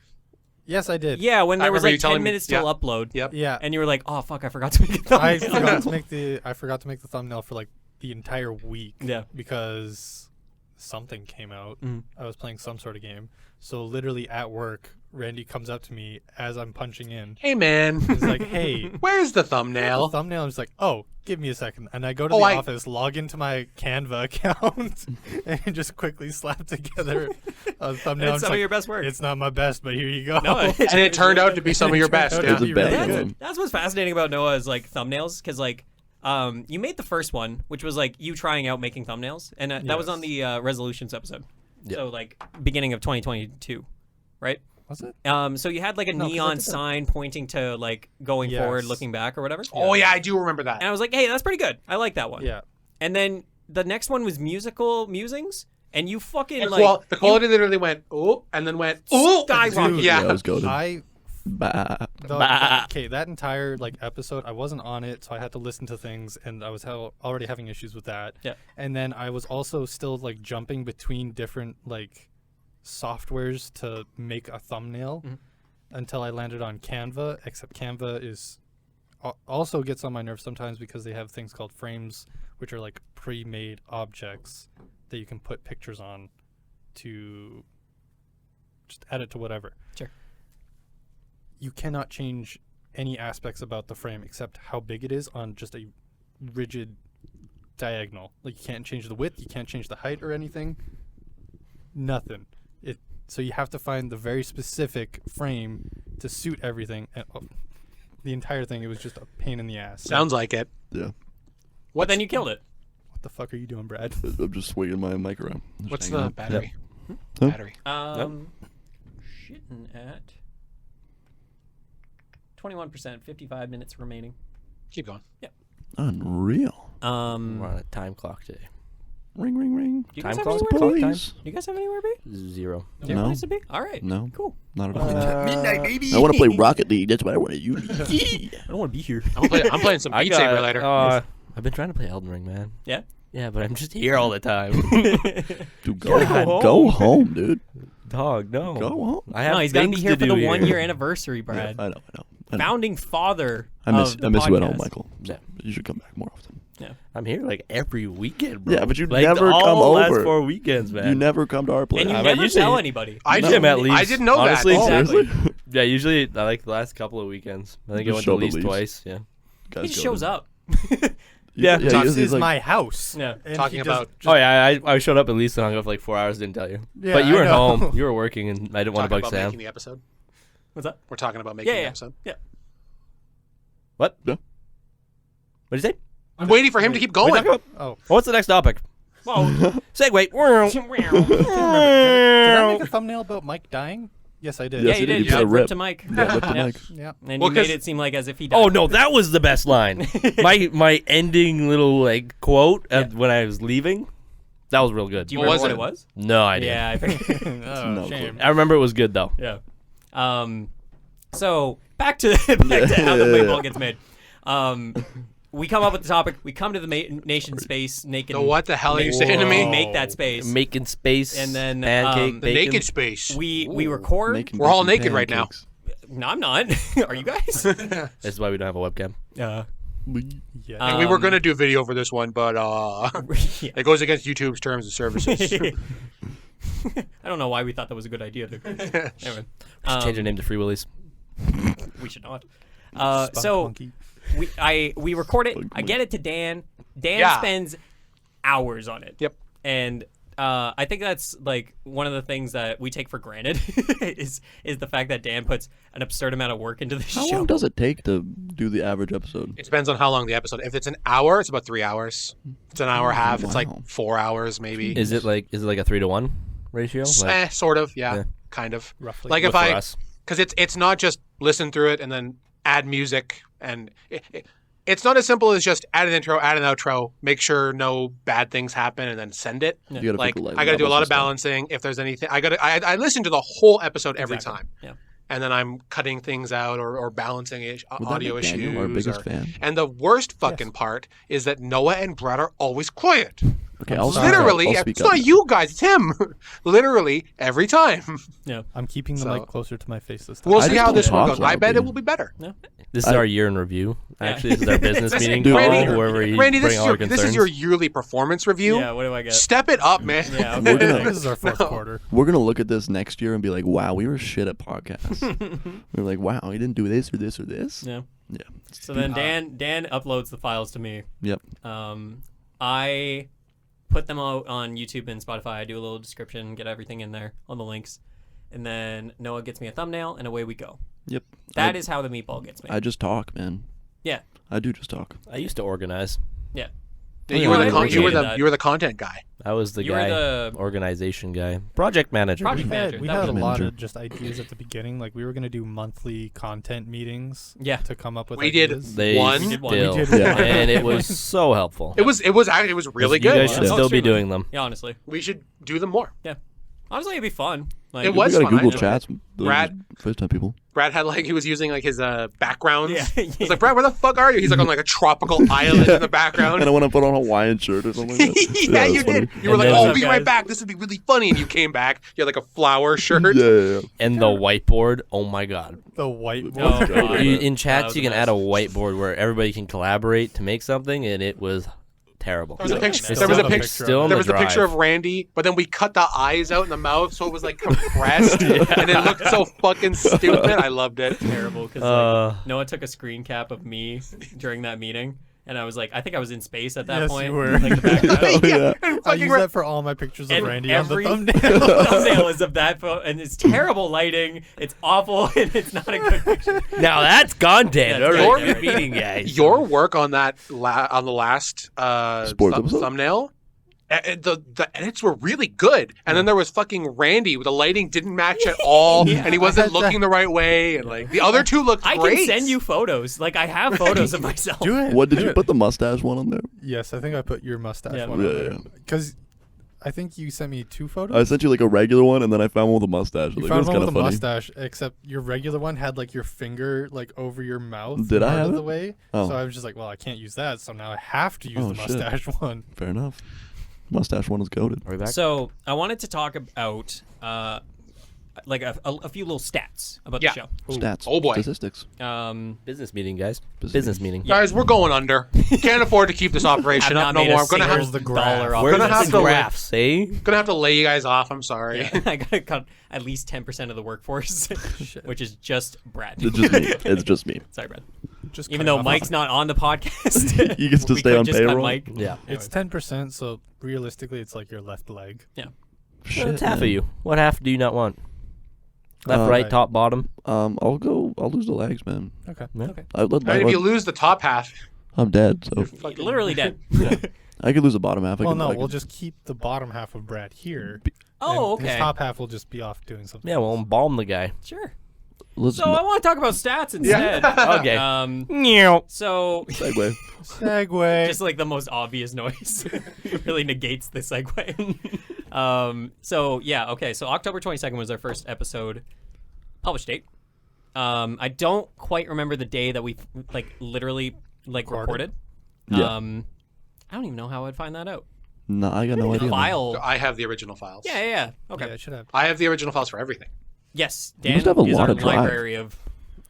Yes, I did. Yeah, when I there was remember you like telling 10 me- minutes till yeah. upload. Yep. Yeah. And you were like, "Oh fuck, I forgot to make a thumbnail." I forgot to make the thumbnail for like the entire week. Yeah. Because something came out. Mhm. I was playing some sort of game. So literally at work, Randy comes up to me as I'm punching in. Hey, man. He's like, "Hey, Where's the the thumbnail? thumbnail." I'm just like, "Oh, give me a second." And I go to Oh, the I- office, log into my Canva account, and just quickly slap together a thumbnail. It's It's some of like, your best work. it's not my best, but here you go. No, And it turned out to be some of your best. It Yeah. It's a be bad really one. good. That's what's fascinating about Noah is like thumbnails, because like you made the first one, which was like you trying out making thumbnails, and that was on the resolutions episode. Yep. So like beginning of 2022, right? Was it? So you had like a No, 'cause I neon did that. sign pointing to like going forward, Yes. looking back or whatever. Oh yeah, I do remember And that. I was like, hey, that's pretty good. I like that one. Yeah. And then the next one was musical musings, and you fucking And like the quality literally went oh, and then went oh, Skyrocket. Yeah. I was goated. Okay, that entire like episode, I wasn't on it, so I had to listen to things, and I was already having issues with that. Yeah. And then I was also still like jumping between different like softwares to make a thumbnail until I landed on Canva. Except Canva is also gets on my nerves sometimes because they have things called frames, which are like pre-made objects that you can put pictures on to just add it to whatever. Sure. You cannot change any aspects about the frame except how big it is on just a rigid diagonal. Like you can't change the width, you can't change the height or anything. Nothing. So you have to find the very specific frame to suit everything. And the entire thing, it was just a pain in the ass. Sounds like it. Yeah. But then you killed it. What the fuck are you doing, Brad? I'm just swinging my mic around. Just What's hanging the out. battery? Huh? Battery. Shitting at 21%, 55 minutes remaining. Keep going. Unreal. We're on a time clock today. Ring, ring, ring. Do you Time guys have clock? anywhere to be? Time? Please. Do you guys have anywhere to be? 0. Do you have a No. place to be? All right. No. Cool. Not at all. Midnight, baby. I want to play Rocket League. That's what I want to use. I don't want to be here. I'm playing some Beat Saber later. I've been trying to play Elden Ring, man. Yeah? Yeah, but I'm just here all the time. Dude, Go home. go home, dude. Dog, no. Go home. I have No, he's got to be things here for do the 1 year anniversary, Brad. Yeah, I know. Founding father. I miss of the you at home, podcast. Michael. Yeah. You should come back more often. I'm here like every weekend, bro. Yeah, but you like, never all come the last over. 4 weekends, man. You never come to our place. And you I never usually- tell anybody. I Usually I'm at didn't- least. I didn't know that. Honestly, Oh, seriously? Yeah, usually I like the last couple of weekends. I think I Just went show to up at at least least. twice. Yeah. Guys He just go shows to- up. Yeah. This This he's is like, my house. Yeah. And Talking he just- about- Oh yeah, I showed up at least and hung up for like 4 hours. Didn't tell you. Yeah, But you were I at know. home. You were working, and I didn't want to Talking bug about Sam. making the episode. What's that? We're talking about making Yeah, the yeah. episode. Yeah. What? Yeah. What did you say? I'm waiting for him to keep What are going. you talking about? Oh, What's the next topic? Well, Segue. did I make a thumbnail about Mike dying? Yes, I did. yeah, Yes, you you did. did. You You put a said rip rip. to Mike. Yeah, lip to Yeah. Mike. Yeah. And Well, you made 'cause- it seem like as if he died. Oh no, that was the best line. my ending little like quote when I was leaving. That was real good. Do you What remember was what it? it was? No idea. Yeah, I figured. Oh, No shame. I remember it was good though. Yeah. So back to how the weight ball gets made. We come up with the topic. We come to the nation space naked. So what the hell are you saying to We me? make that space. Making space And then, pancake the The bacon. naked space. We record. Making We're all bacon naked right now. pancakes. No, I'm not. Are you guys? This is why we don't have a webcam. Yeah. Yeah. And we were gonna do video for this one, but Yeah. it goes against YouTube's terms of services. I don't know why we thought that was a good idea. Anyway, Should change your name to Free Willies. we should not. Spunk So monkey. we record it. Bug I get it to Dan. Dan Yeah. spends hours on it. Yep. And I think that's like one of the things that we take for granted is the fact that Dan puts an absurd amount of work into the How show. long does it take to do the average episode? It depends on how long the episode. If it's an hour, it's about 3 hours. If it's an hour and a half. It's like Wow. 4 hours, maybe. Is it like a 3-to-1 ratio? Like, Sort of, yeah, Yeah. kind of. Roughly. Like if for I, us. because it's not just listen through it and then add music, and it's not as simple as just add an intro, add an outro, make sure no bad things happen, and then send it. You gotta Like pick the I got to do a levels lot and of stuff. balancing. If there's anything, I listen to the whole episode every Exactly. time. Yeah. And then I'm cutting things out or balancing Would that audio make issues. Daniel our biggest or- fan? And the worst fucking part is that Noah and Brad are always quiet. Okay, I'll speak Literally, up. I'll it's speak not up. you guys, it's him. Literally every time. I'm keeping the So- mic closer to my face this time. We'll I see just how don't this one talk goes. I loud, bet it dude. will be better. This is our year in review. Actually, this is our business Listen, meeting. dude, call, Randy, wherever you Randy, bring all our this concerns. is your yearly performance review. Yeah. What do I get? Step it up, man. Yeah. We're Okay. gonna- This is our fourth quarter. We're gonna look at this next year and be like, "Wow, we were shit at podcasts." We're like, "Wow, we didn't do this or this or this." Yeah. Yeah. So then Dan uploads the files to me. Yep. I put them out on YouTube and Spotify. I do a little description, get everything in there on the links, and then Noah gets me a thumbnail, and away we go. Yep. That is how the meatball gets made. I just talk, man. Yeah. I do just talk. I used to organize. Yeah. You were I the appreciated that. you were the content guy. I was the You were guy, the- organization guy, project manager. Project We manager. had, we That had was a it. lot Manager. of just ideas at the beginning. Like we were gonna do monthly content meetings. Yeah. To come up with We did ideas. They One. We did one. still, We did one. and it was so helpful. It was actually really You good. guys should Yeah. still be Extremely. doing them. Yeah, honestly. We should do them more. Honestly, it'd be fun. Like, It was we got fun. a I Google enjoyed Chats. Brad- FaceTime people. Brad had he was using his backgrounds. Yeah. I was like, Brad, where the fuck are you? He's like on a tropical island in the background. And I want to put on a Hawaiian shirt or something like that. yeah, it you was funny. did. You were And like, then- "Oh, What's be up, right guys? back. This would be really funny." And you came back. You had a flower shirt. Yeah. And the whiteboard, oh my god. The whiteboard. Oh, God. In That chats, was you the can add a best. whiteboard where everybody can collaborate to make something, and it was terrible. There was a Yeah. picture. It's There was a still picture. Still on There the was a picture drive. of Randy, but then we cut the eyes out in the mouth, so it was like compressed, and it looked so fucking stupid. I loved it. terrible because Uh, Noah took a screen cap of me during that meeting, and I was like, I think I was in space at that Yes, point. you were. Like the background. Oh, yeah. And I fucking use that for all my pictures of And Randy every on the thumbnail. thumbnail is of that photo, and it's terrible lighting. It's awful, and it's not a good picture. now that's content. That's All right right, there. good meeting, guys. Your work on that on the last Sports episode? thumbnail. The edits were really good, and then there was fucking Randy. The lighting didn't match at all, Yeah. and he I wasn't had to- looking the right way, and like the other two looked I great. can send you photos. Like I have photos of myself. Do it. What did do you it. put the mustache one on there? Yes, I think I put your mustache Yeah. one Yeah, on there. yeah. Because I think you sent me 2 photos. I sent you like a regular one, and then I found one with a mustache. You Like, it found was one kind with of a funny. mustache, except your regular one had like your finger like over your mouth. Did I part have of it? the way? Oh. So I was just like, well, I can't use that, so now I have to use Oh, the shit. mustache one. Fair enough. Mustache one is goaded. Are we back? So I wanted to talk about like a few little stats about Yeah. the show. Stats. Oh, boy. Statistics. Business meeting, guys. Business Business meeting. Guys, we're going under. Can't afford to keep this operation I've up not no made more. a I'm gonna single have, the graph. dollar off Where's gonna this. have the to graphs, eh? gonna have to lay you guys off. I'm sorry. I gotta cut at least 10% of the workforce, which is just Brad. It's just me. It's just me. Sorry, Brad. Just Even cut though off. Mike's not on the podcast, He gets to we stay could on just cut payroll. Mike. Yeah. It's 10%, so realistically, it's like your left leg. Shit, It's half of man. you. What half do you not want? Left, right, Right. top, bottom. I'll lose the legs, man. Okay. Okay. And if you lose the top half, I'm dead, so fucking- Literally dead. I could lose the bottom half. I Well, could, no, I we'll could- just keep the bottom half of Brad here. Oh, and His okay. top half will just be off doing something. Yeah, well, embalm the guy. Sure. listen. So I want to talk about stats instead. Okay. So Segue. Segue. just like the most obvious noise really negates the segue. So yeah, okay. So October 22nd was our first episode published date. I don't quite remember the day that we like literally like Recorded? recorded. Yeah. I don't even know how I'd find that out. No, I got no idea. man. File. I have the original files. Yeah. Okay. Yeah, it should have. I have the original files for everything. Yes, You Dan must have a is lot our of drive. library of.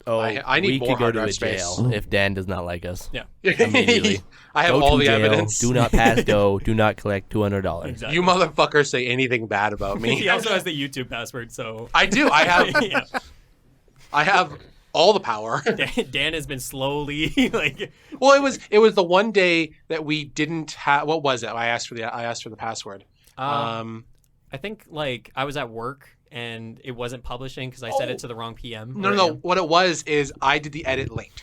Oh, I need we more could go hard to a drive space. jail if Dan does not like us. Yeah. Immediately. I have Go all to the jail, evidence. Do not pass go. Do not collect $200. Exactly. You motherfuckers say anything bad about He me. also has the YouTube password, so I do. I have. yeah. I have all the power. Dan has been slowly like Well, it was the one day that we didn't have. What was it? I asked for the password. I think like I was at work and it wasn't publishing because I set it to the wrong PM. or No. AM. What it was is I did the edit late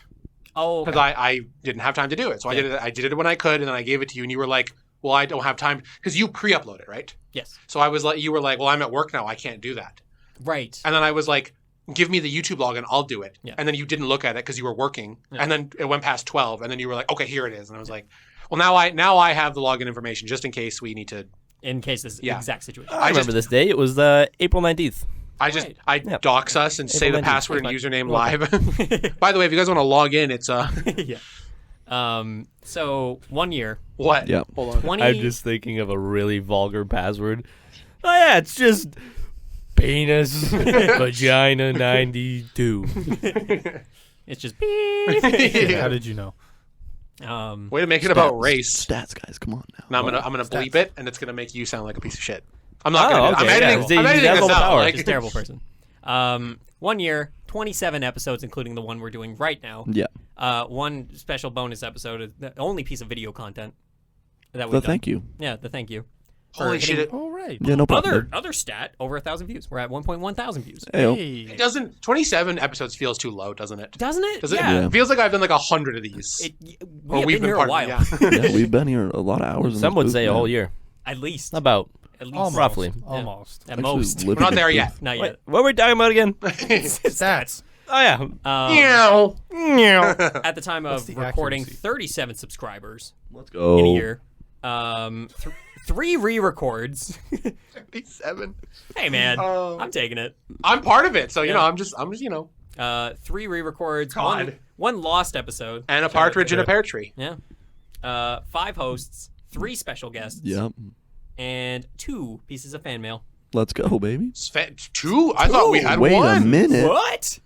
Oh, because okay. I didn't have time to do it. So Yeah. I did it when I could, and then I gave it to you, and you were like, "Well, I don't have time," because you pre-upload it, right? Yes. So I was like, you were like, "Well, I'm at work now. I can't do that." Right. And then I was like, "Give me the YouTube login. I'll do it." Yeah. And then you didn't look at it because you were working. Yeah. And then it went past 12, and then you were like, "Okay, here it is." And I was like, "Well, now I have the login information just in case we need to." In case this Yeah. exact situation. I remember this day. It was April 19th. Right. I Yep. dox us and say the April 19th. password and Fine. username Welcome. live. By the way, if you guys want to log in, it's yeah. So 1 year. what? Yeah. Hold on. 20. I'm just thinking of a really vulgar password. Oh yeah, it's just penis vagina 92. It's just beep. How did you know? Way to make it about Stats. race. Stats, guys. Come on now. Now I'm gonna bleep it, and it's gonna make you sound like a piece of shit. I'm not Oh, gonna. Do it. okay, I'm yeah. editing. He's I'm editing got this no out. power. Like, Just a terrible person. 1 year, 27 episodes, including the one we're doing right now. Yeah. One special bonus episode, the only piece of video content that we've The done. thank you. Yeah, the thank you. Holy hitting- shit! Oh right. Yeah, no problem. Other stat, over 1,000 views. We're at 1,100 views. Hey, It doesn't. 27 episodes feels too low, doesn't it? Doesn't it? Does it? Yeah. It feels like I've done like 100 of these. We have been here a part- while. yeah. yeah, we've been here a lot of hours. in Some this would booth, say a man. whole year. At least. About. At least. Almost. Roughly. Almost. At Actually, most. living We're not in there this yet. booth. Not Wait, yet. what were we talking about again? Stats. Oh, yeah. Meow. At the time What's of the recording, accuracy? 37 subscribers Let's go. in a year. 3 re-records. 37. Hey man, Oh. I'm taking it. I'm part of it, so you Yeah. know, I'm just, you know, 3 re-records. God. One lost episode. and a partridge in a pear tree. Yeah. 5 hosts, 3 special guests, Yep. and 2 pieces of fan mail. Let's go, baby. 2? I thought we had Wait one. a minute. What?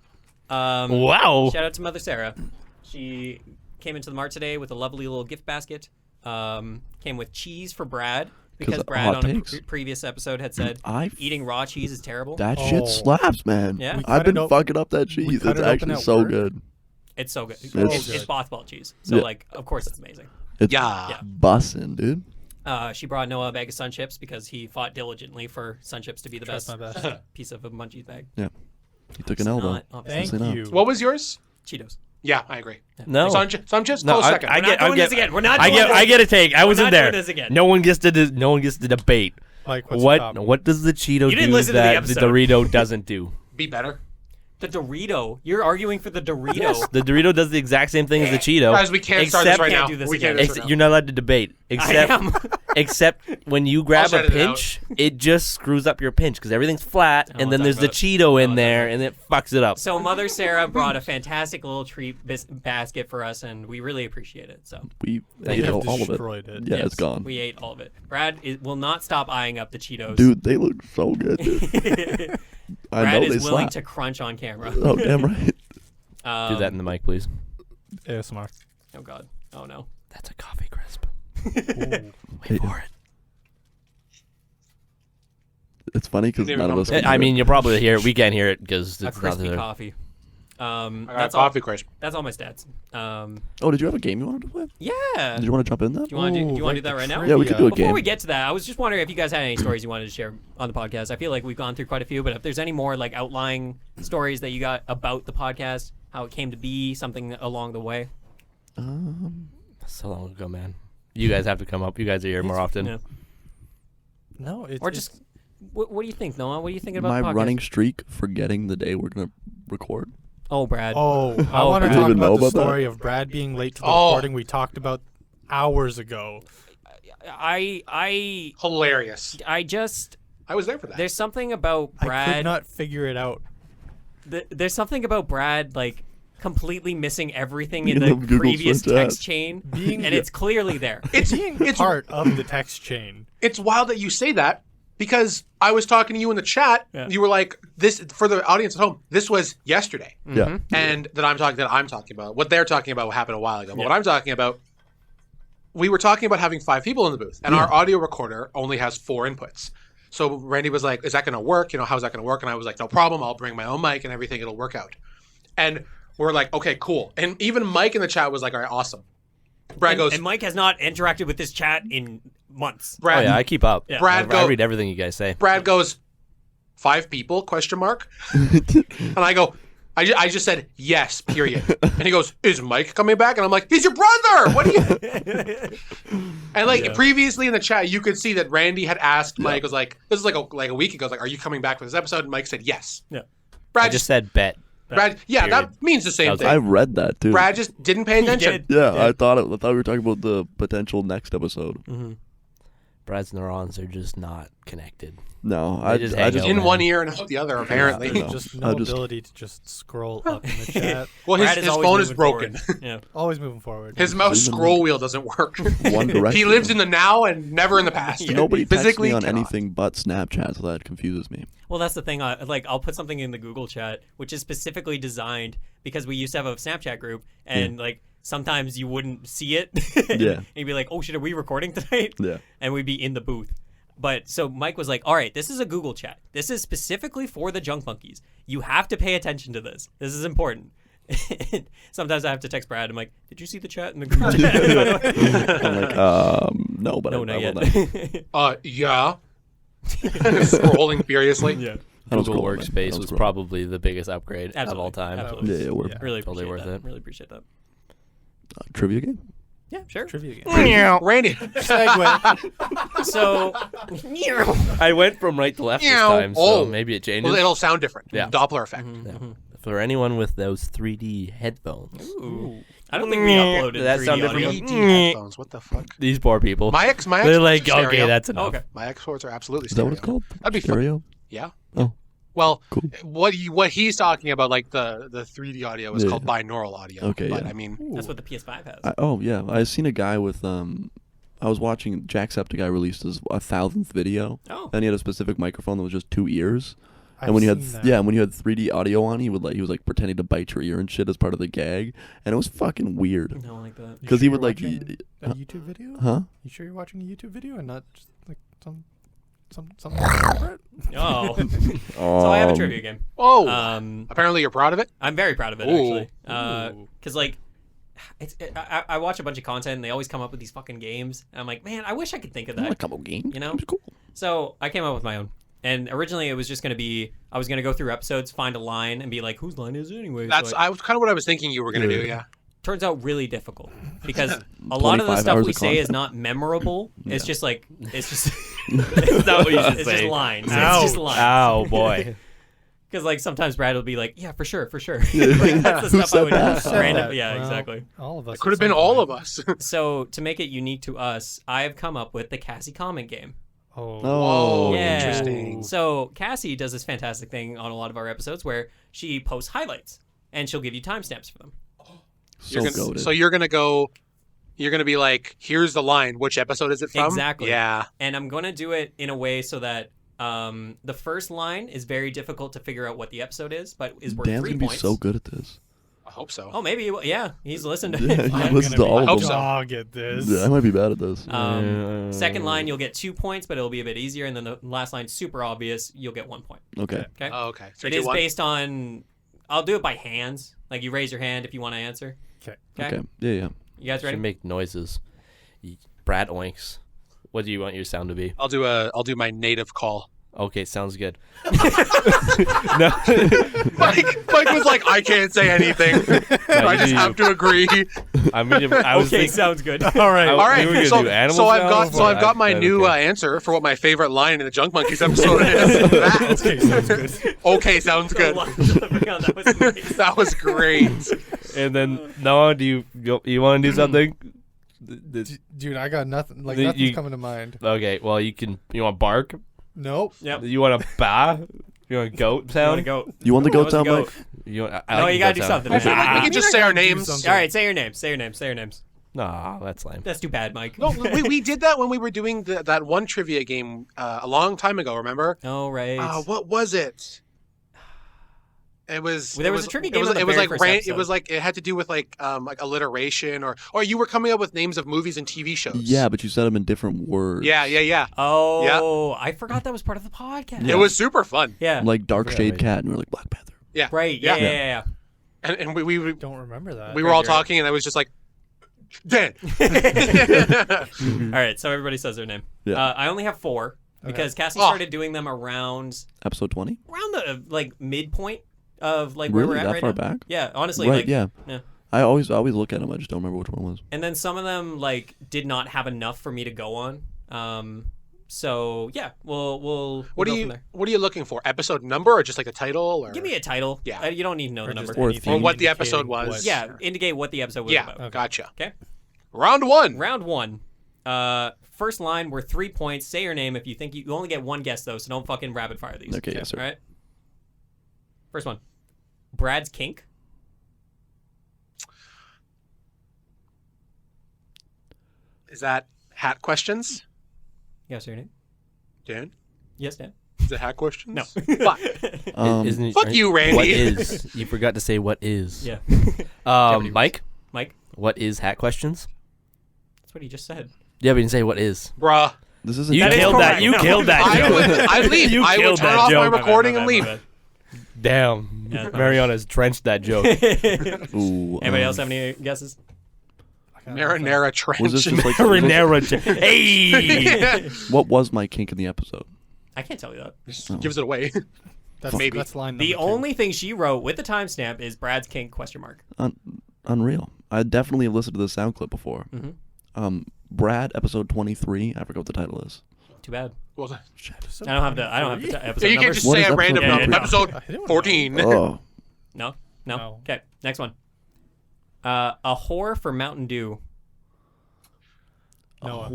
Wow. Shout out to Mother Sarah. She came into the mart today with a lovely little gift basket. Came with cheese for Brad because 'Cause Brad hot on a takes. previous episode had said eating raw cheese is terrible. That Oh. shit slaps, man. Yeah. We I've cut been it op- fucking up that cheese. cut It's it open actually at so work. good. It's so good. So It's good. Bothwell cheese. So Yeah. like, of course, it's amazing. It's Yeah. bussin', dude. She brought Noah a bag of Sun Chips because he fought diligently for Sun Chips to be the Trust best my best. piece of a munchies bag. He took an elbow. Not, obviously. Thank not. you. What was yours? Cheetos. Yeah, I agree. No. Some chips, No, close I second. get. We're not I doing get. this again. We're not I doing get. this I get a take. I We're wasn't not there. doing this again. No one gets to. No one gets to debate. Like what's What? the top? What does the Cheeto You didn't do listen to the that episode. Dorito doesn't do? Be better. The Dorito. You're arguing for the Dorito. Yes, the Dorito does the exact same thing as the Cheeto. Guys, we can't start this except- right Can't now. do this We again. can't do this right now. You're not allowed to debate. Except, am. except when you grab a edit it out. pinch, it just screws up your pinch because everything's flat, I don't and then wanna there's the talk Cheeto in about- there, and it fucks it up. So Mother Sarah brought a fantastic little treat basket for us, and we really appreciate it. So We Thank ate you. all of it. Destroyed it. Yeah, yes, it's gone. We ate all of it. Brad will not stop eyeing up the Cheetos. Dude, they look so good, dude. I Brad know they is willing slap. to crunch on camera. Oh, damn right. Do that in the mic, please. ASMR. Oh God. Oh no. That's a coffee crisp. Ooh. Wait for it. It's funny because Didn't none even of us. come can I hear mean, it. you'll probably hear it. We can't hear it because A it's not crispy there. coffee. I got a That's coffee crisp. That's all my stats. Oh, did you have a game you wanted to play? Yeah. Did you want to jump in that? Do you want to do? Ooh, Do you want to like do that the right now? Yeah, we could do a Before game. we get to that, I was just wondering if you guys had any stories you wanted to share on the podcast. I feel like we've gone through quite a few, but if there's any more like outlying stories that you got about the podcast, how it came to be, something along the way. So long ago, man. You guys have to come up. You guys are here more often. Yeah. No, it's Or just what do you think, Noah? What are you thinking about My the podcast? running streak forgetting the day we're gonna record. Oh, Brad. Oh, I want to Brad. talk Even know about the about that? story of Brad being late to the Oh. recording we talked about hours ago. I Hilarious. just I was there for that. there's something about I could Brad. not figure it out. There's something about Brad like completely missing everything in In the the Google previous Search text app. chain, Being and it's clearly there. It's part of the text chain. It's wild that you say that because I was talking to you in the chat. Yeah. You were like, "This for the audience at home. This was yesterday," Yeah. and that I'm talking about. What they're talking about happened a while ago. But what I'm talking about, we were talking about having 5 people in the booth, and our audio recorder only has 4 inputs. So Randy was like, "Is that going to work? You know, how's that going to work?" And I was like, "No problem. I'll bring my own mic and everything. It'll work out." And we're like, "Okay, cool." And even Mike in the chat was like, "All right, awesome." Brad goes, And Mike has not interacted with this chat in months. Oh Brad, yeah, I keep up. Yeah. Brad I go, read everything you guys say. Brad goes, 5 people? Question mark. And I go, I just said yes. Period. And he goes, is Mike coming back? And I'm like, he's your brother. What are you? And like previously in the chat, you could see that Randy had asked Mike. Was like, this is like a week ago. Like, are you coming back for this episode? And Mike said yes. Yeah. Brad I just said bet. Brad. Yeah, period. that means the same was- thing. I read that too. Brad just didn't pay attention. did. Yeah, I thought we were talking about the potential next episode. Brad's neurons are just not connected. No, They I just just, hang I just out. In man. one ear and out the other, apparently. No, Just I no just- ability to just scroll up in the chat. Well, Brad his always phone is moving broken. forward. Yeah. Always moving forward. His mouse Zooming scroll wheel doesn't work. one direction. He lives in the now and never in the past. Nobody texts physically me on cannot. anything but Snapchat, so that confuses me. Well, that's the thing. I'll put something in the Google chat, which is specifically designed because we used to have a Snapchat group, and like sometimes you wouldn't see it. Yeah. And you'd be like, "Oh shit, are we recording tonight?" Yeah. And we'd be in the booth. But so Mike was like, "All right, this is a Google chat. This is specifically for the Junk Monkeys. You have to pay attention to this. This is important." Sometimes I have to text Brad. I'm like, "Did you see the chat in the Google chat?" I'm like, No, but No, I not will not. yet. Yeah. Scrolling furiously. Yeah. I don't Google scroll, man. I Workspace don't was scroll. probably the biggest upgrade of all time. Absolutely. Yeah, we're Really Totally appreciate worth that. it. Really appreciate that. Trivia game. Yeah, sure. Trivia game. Randy. Segue. So, I went from right to left this Meow. time, so Oh. maybe it changes. Well, it'll sound different. Yeah. Doppler effect. For anyone with those 3D headphones, ooh. I don't think we uploaded Did that 3D sound audio. different? 3D headphones. What the fuck? these poor people, My they're exports like, are okay, stereo. that's enough. Okay. My exports are absolutely Is that stereo. what it's called? That'd be fun. Stereo. Yeah. Oh. Well, Cool. what he's talking about, like the 3D audio, is Yeah. called binaural audio. Okay, But yeah. I mean, That's what the PS5 has. Oh yeah, I seen a guy with I was watching Jacksepticeye released his 1,000th video, Oh. and he had a specific microphone that was just 2 ears. I've And when you had seen that. when you had 3D audio on, he was like pretending to bite your ear and shit as part of the gag, and it was fucking weird. I don't like that. You Because sure he you're would like, watching a YouTube video? huh? You sure you're watching a YouTube video and not just like something separate? Oh. So I have a trivia game. oh, Um, apparently you're proud of it. I'm very proud of it, Ooh. actually. Because, like, I watch a bunch of content and they always come up with these fucking games. And I'm like, man, I wish I could think of I like that. a couple games. You know? It's cool. So I came up with my own. And originally it was just going to be, I was going to go through episodes, find a line, and be like, whose line is it anyway? That's kind of what I was thinking you were gonna do. Yeah. Turns out really difficult because a lot of the 25 stuff hours we of say is content. not memorable. It's Yeah. just like, it's just, That's not what you should it's say. just lines. Ow. It's just lines. Oh boy. Because like sometimes Brad will be like, yeah, for sure. Yeah. Like, that's the Who stuff I said would that? Said random. that. Yeah, Well, exactly. All of us. It could have been all of us. So to make it unique to us, I have come up with the Cassie comment game. Oh. Oh, Yeah. interesting. So Cassie does this fantastic thing on a lot of our episodes where she posts highlights and she'll give you timestamps for them. So goated. So you're gonna be like, here's the line. Which episode is it from? Exactly. Yeah. And I'm going to do it in a way so that the first line is very difficult to figure out what the episode is, but is worth Dan's 3 gonna be points. so good at this. I hope so. Oh, maybe. Yeah, he's listened to Yeah, it. he I'm listens gonna to all be of hope them. so. dog at this. Yeah, I might be bad at this. Second line, you'll get 2 points, but it'll be a bit easier. And then the last line, super obvious, you'll get 1 point. Okay. Okay. Oh, okay. So It do is one. based on. I'll do it by hands. Like you raise your hand if you want to answer. Okay. Okay. Yeah. You guys ready? Should make noises. Brad oinks. What do you want your sound to be? I'll do my native call. Okay, sounds good. Mike was like, I can't say anything. I just have to agree. I mean, I was thinking, sounds good. All right. All right. we were gonna So, do animal so I've got sounds? my new Okay. answer for what my favorite line in the Junk Monkeys episode is. Okay, sounds good. Okay, sounds good. That was amazing. That was great. And then Noah, do you want to do something? Dude, I got nothing. Like The- nothing's you- coming to mind. Okay, well you want bark? Nope. Yep. You want a ba? You want a goat You want to sound? go? You want the Who goat wants to sound, go? Mike? You want, No, like you the gotta goat do sound. something. We can Ah. just say our names. something. All right, say your names. Say your names. Say your names. Nah, that's lame. That's too bad, Mike. No, we did that when we were doing that one trivia game a long time ago. Remember? Oh right. What was it? It was. Well, there it was a trivia game It was, on the it was very like first ran, episode. it was like it had to do with like alliteration or you were coming up with names of movies and TV shows. Yeah, but you said them in different words. Yeah. Oh, I forgot that was part of the podcast. It was super fun. Yeah. Like Dark Yeah, Shade right. Cat, and we are like Black Panther. Yeah. Right. Yeah. Yeah. And we Don't remember that. were all Right, you're right. talking, and I was just like, Dan. All right. So everybody says their name. Yeah. I only have 4 because Cassie Oh. started doing them around Episode 20. the like midpoint of like where Really? we're at That right far now. back? Yeah. Honestly. Right. Like, Yeah. yeah. I always look at them. I just don't remember which one was. And then some of them like did not have enough for me to go on. So yeah, we'll What go are from you there. What are you looking for? Episode number or just like a title? Or Give me a title. Yeah. You don't need to know the Or just number. Or anything Or what the indicating episode was. what- Yeah, indicate what the episode was yeah. about. Gotcha. Okay. Round one. Round 1. First line were 3 points. Say your name if you think you only get one guess though, so don't fucking rapid fire these. Okay, yes, sir. All right. First one. Brad's kink. Is that hat questions? Yes, your name. Dan? Yes, Dan. Is it hat questions? No. Fuck. Isn't it, Fuck you, Randy. What is? You forgot to say what is. Yeah. Mike, Mike. what is hat questions? That's what he just said. Yeah, but you didn't say what is. Bruh. This isn't. You That is killed that. correct. You No. killed that I joke. would. I'd leave. You I would killed turn that off my joke. recording and leave. Damn. Yeah, Mariana's drenched that joke. Ooh, Anybody else have any guesses? I Marinara trench. Was this just like Hey. what was my kink in the episode? I can't tell you that. Just gives it away. That's, Maybe. that's line The number two. only thing she wrote with the timestamp is Brad's kink ? Unreal. I definitely have listened to the sound clip before. Mhm. Brad, episode 23. I forgot what the title is. Too bad. Well, Shit. I don't have the episode you can't numbers. just What say is a episode random number? number. Yeah, Episode I don't know. 14. Oh. No. No. Okay. Next one. A whore for Mountain Dew. Noah.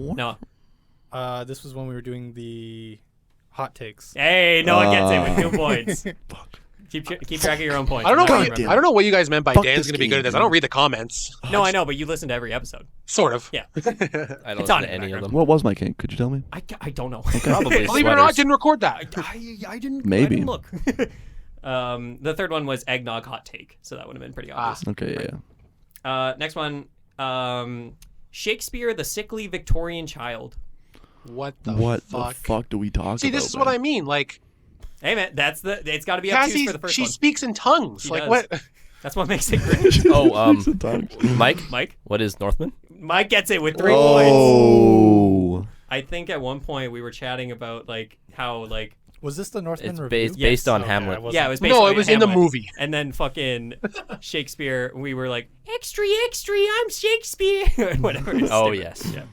No. This was when we were doing the hot takes. Hey, Noah gets it with 2 points. Fuck. Keep track of your own points. I don't know. I'm What not you, remembering. I don't know what you guys meant by Fuck Dan's this going to be game, good at this. I dude. don't read the comments. No, I know, but you listen to every episode. Sort of. Yeah. I don't It's listen on to in any the of them. What was my kink? Could you tell me? I don't know. Probably Believe it or not, I sweaters. didn't record that. I didn't. Maybe. I didn't look. The third one was eggnog hot take, so that would have been pretty obvious. Okay, yeah. Next one. Shakespeare, the sickly Victorian child. What the What fuck? the fuck do we talk about? See, this is what I mean. Like, Hey man, it's got to be up to Cassie, for the first she one. speaks in tongues. She Like, does. what? That's what makes it great. Oh, Mike. Mike, What is Northman? Mike gets it with 3 points. Oh. I think at one point we were chatting about like how like Was this the Northman It's review? based on Okay, Hamlet. I wasn't- yeah, it was based No, on it was in the Hamlet. movie. And then fucking Shakespeare, we were like extra, I'm Shakespeare, whatever. It's Oh stupid. yes. Yeah.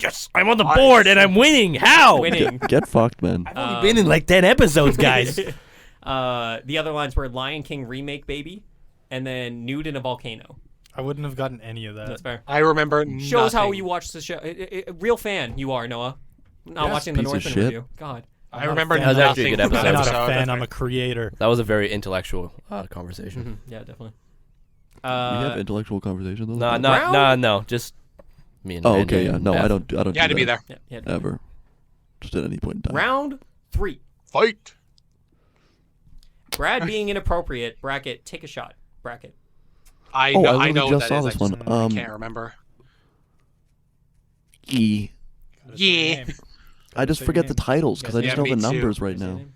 Yes, I'm on the board and I'm winning. How? Winning. Get fucked, man. I've only been in like 10 episodes, guys. The other lines were Lion King remake, baby, and then nude in a volcano. I wouldn't have gotten any of that. That's fair. I remember Shows how nothing. you watch the show. Real fan you are, Noah. Not Yes. watching the Piece of Northman shit. review. God. I remember That was actually a nothing good from episode. that I'm not episode. a fan. I'm a creator. That was a very intellectual conversation. Yeah, definitely. We have intellectual conversation though. Round- Just me and Oh, Randy okay, yeah. and No, Beth. I don't. You had do to be that there. Yeah, ever. Just at any point in time. Round 3. Fight. Brad being inappropriate. Bracket. Take a shot. Bracket. I Oh, know. I I literally know just what saw that is. this one. I can't remember. E. Yeah. I just Say forget your the name. titles because I Yeah, just know me the too. numbers right What's your now. name?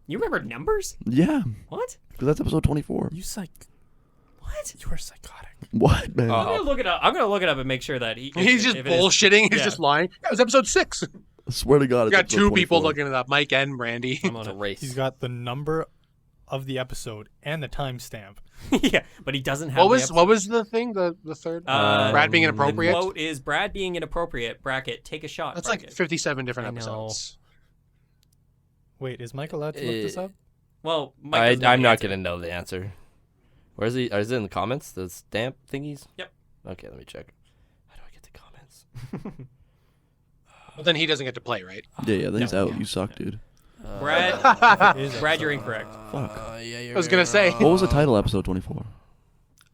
You remember numbers? Yeah, What? because that's episode 24. You What? You are psychotic. What, man? I'm gonna look it up. I'm gonna look it up and make sure that He's just if it is- bullshitting. He's yeah. just lying. That was episode 6. I swear to God, We it's got episode 2 people 24. looking it up. Mike and Randy. I'm on It's a it. race. He's got the number of the episode and the timestamp. Yeah, but he doesn't have. What was the thing? The third? Brad being The inappropriate. quote is Brad being inappropriate. Bracket. Take a shot. That's bracket. like 57 different I know. episodes. Wait, is Mike allowed to look this up? Well, Mike doesn't know I'm the not answer. gonna know the answer. Where's he? Is it in the comments? The stamp thingies? Yep. Okay, let me check. How do I get the comments? But then he doesn't get to play, right? Yeah, then he's No, out. yeah. You suck, dude. Brad. Is Brad, you're incorrect. Fuck. Yeah, I was gonna say. What was the title, episode 24?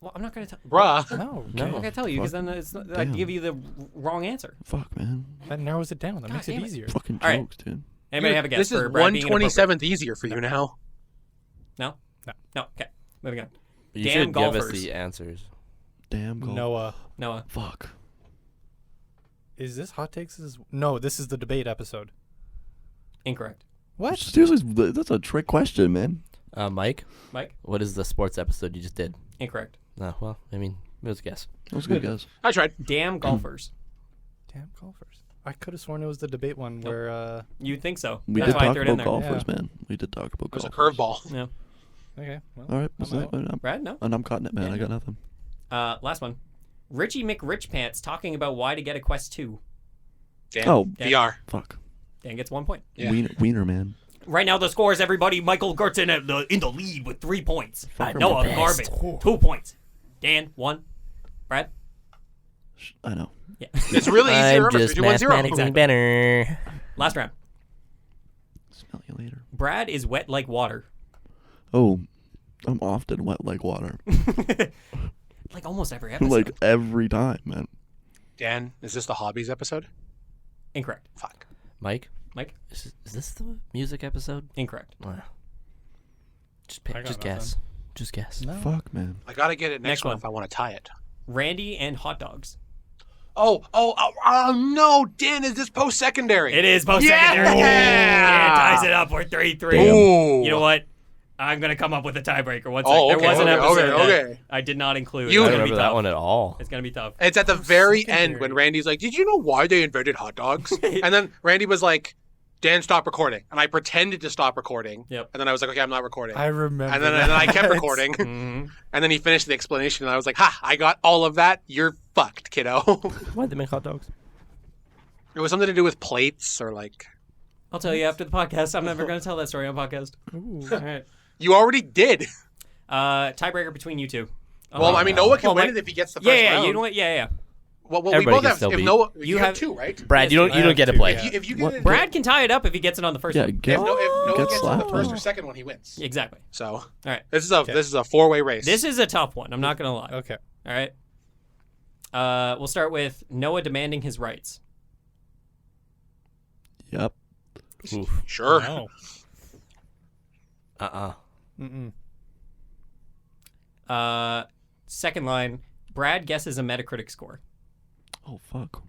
Well, I'm not gonna tell. Bruh. No, I'm not gonna tell you because Fuck. then it's not, Damn. I'd give you the wrong answer. Fuck, man. that narrows it down. That God makes it damn it. easier. Fucking All right. jokes, dude. Anybody have a guess This is for Brad being inappropriate? 127th easier for you now. No. Okay. Moving on. You Damn should give us golfers. the answers. Damn. Goal. Noah, Noah. Fuck. is this hot takes? No, this is the debate episode. Incorrect. What? Seriously, that's a trick question, man. Mike, Mike. what is the sports episode you just did? Incorrect. No, well, I mean, it was a guess. That was a good guess. I tried. Damn golfers. Damn golfers. I could have sworn it was the debate one where. You'd think so. We That's did why I talk threw it in about there. golfers, man. We did talk about It was a golfers. curveball. No. Okay. Well, All right. I'm out. Brad, no. And I'm cutting it, man. Yeah. I got nothing. Last one. Richie McRichpants talking about why to get a Quest 2. Damn. Oh, VR. fuck. Dan gets 1 point. Yeah. Wiener, man. Right now, the scores, everybody. Michael Gertzen in the lead with 3 points. Fucking Noah the best. Garbutt, 2 points. Dan, 1. Brad? I know. Yeah. It's really easy to I'm remember. just 3, 2, 1, 0. mathematically better. Last round. Smell you later. Brad is wet like water. Oh, I'm often wet like water. Like almost every episode. Like every time, man. Dan, is this the hobbies episode? Incorrect. Fuck. Mike, Mike? is this the music episode? Incorrect. Wow. Just I got just nothing. guess. Just guess. No. Fuck, man. I gotta get it next Next one one. if I want to tie it. Randy and hot dogs. Oh, no, Dan, is this post-secondary? It is post-secondary. Yeah! Dan ties it up. We're 3-3. Ooh. You know what? I'm gonna come up with a tiebreaker. One Oh, second. okay, There was an episode okay. that I did not include. You- I It's don't gonna be remember that tough. one at all. It's gonna be tough. It's at the very secondary. end when Randy's like, "Did you know why they invented hot dogs?" And then Randy was like, "Dan, stop recording." And I pretended to stop recording. Yep. And then I was like, "Okay, I'm not recording." I remember. and then I kept recording. Mhm. And then he finished the explanation, and I was like, "Ha! I got all of that. You're fucked, kiddo." Why'd they make hot dogs? It was something to do with plates or like. I'll tell you after the podcast. I'm never gonna tell that story on podcast. All right. You already did. Tiebreaker between you two. Well, I mean, Noah can Well, win Mike- it if he gets the first Yeah, round. you know what? Yeah. Well, we Everybody both can have. still If beat. Noah, You you have have- 2, right? Brad, you Yes, don't get to play. yeah. If you get What? it, Brad can tie it up if he gets it on the first Yeah, one. if get, Noah get gets it on the slapped. first or second one, he wins. Exactly. So, All right. this is a 4-way race. This is a tough one. I'm not gonna lie. Okay. All right. We'll start with Noah demanding his rights. Yep. Oof. sure. No. Mm-mm. Second line. Brad guesses a Metacritic score. Oh fuck.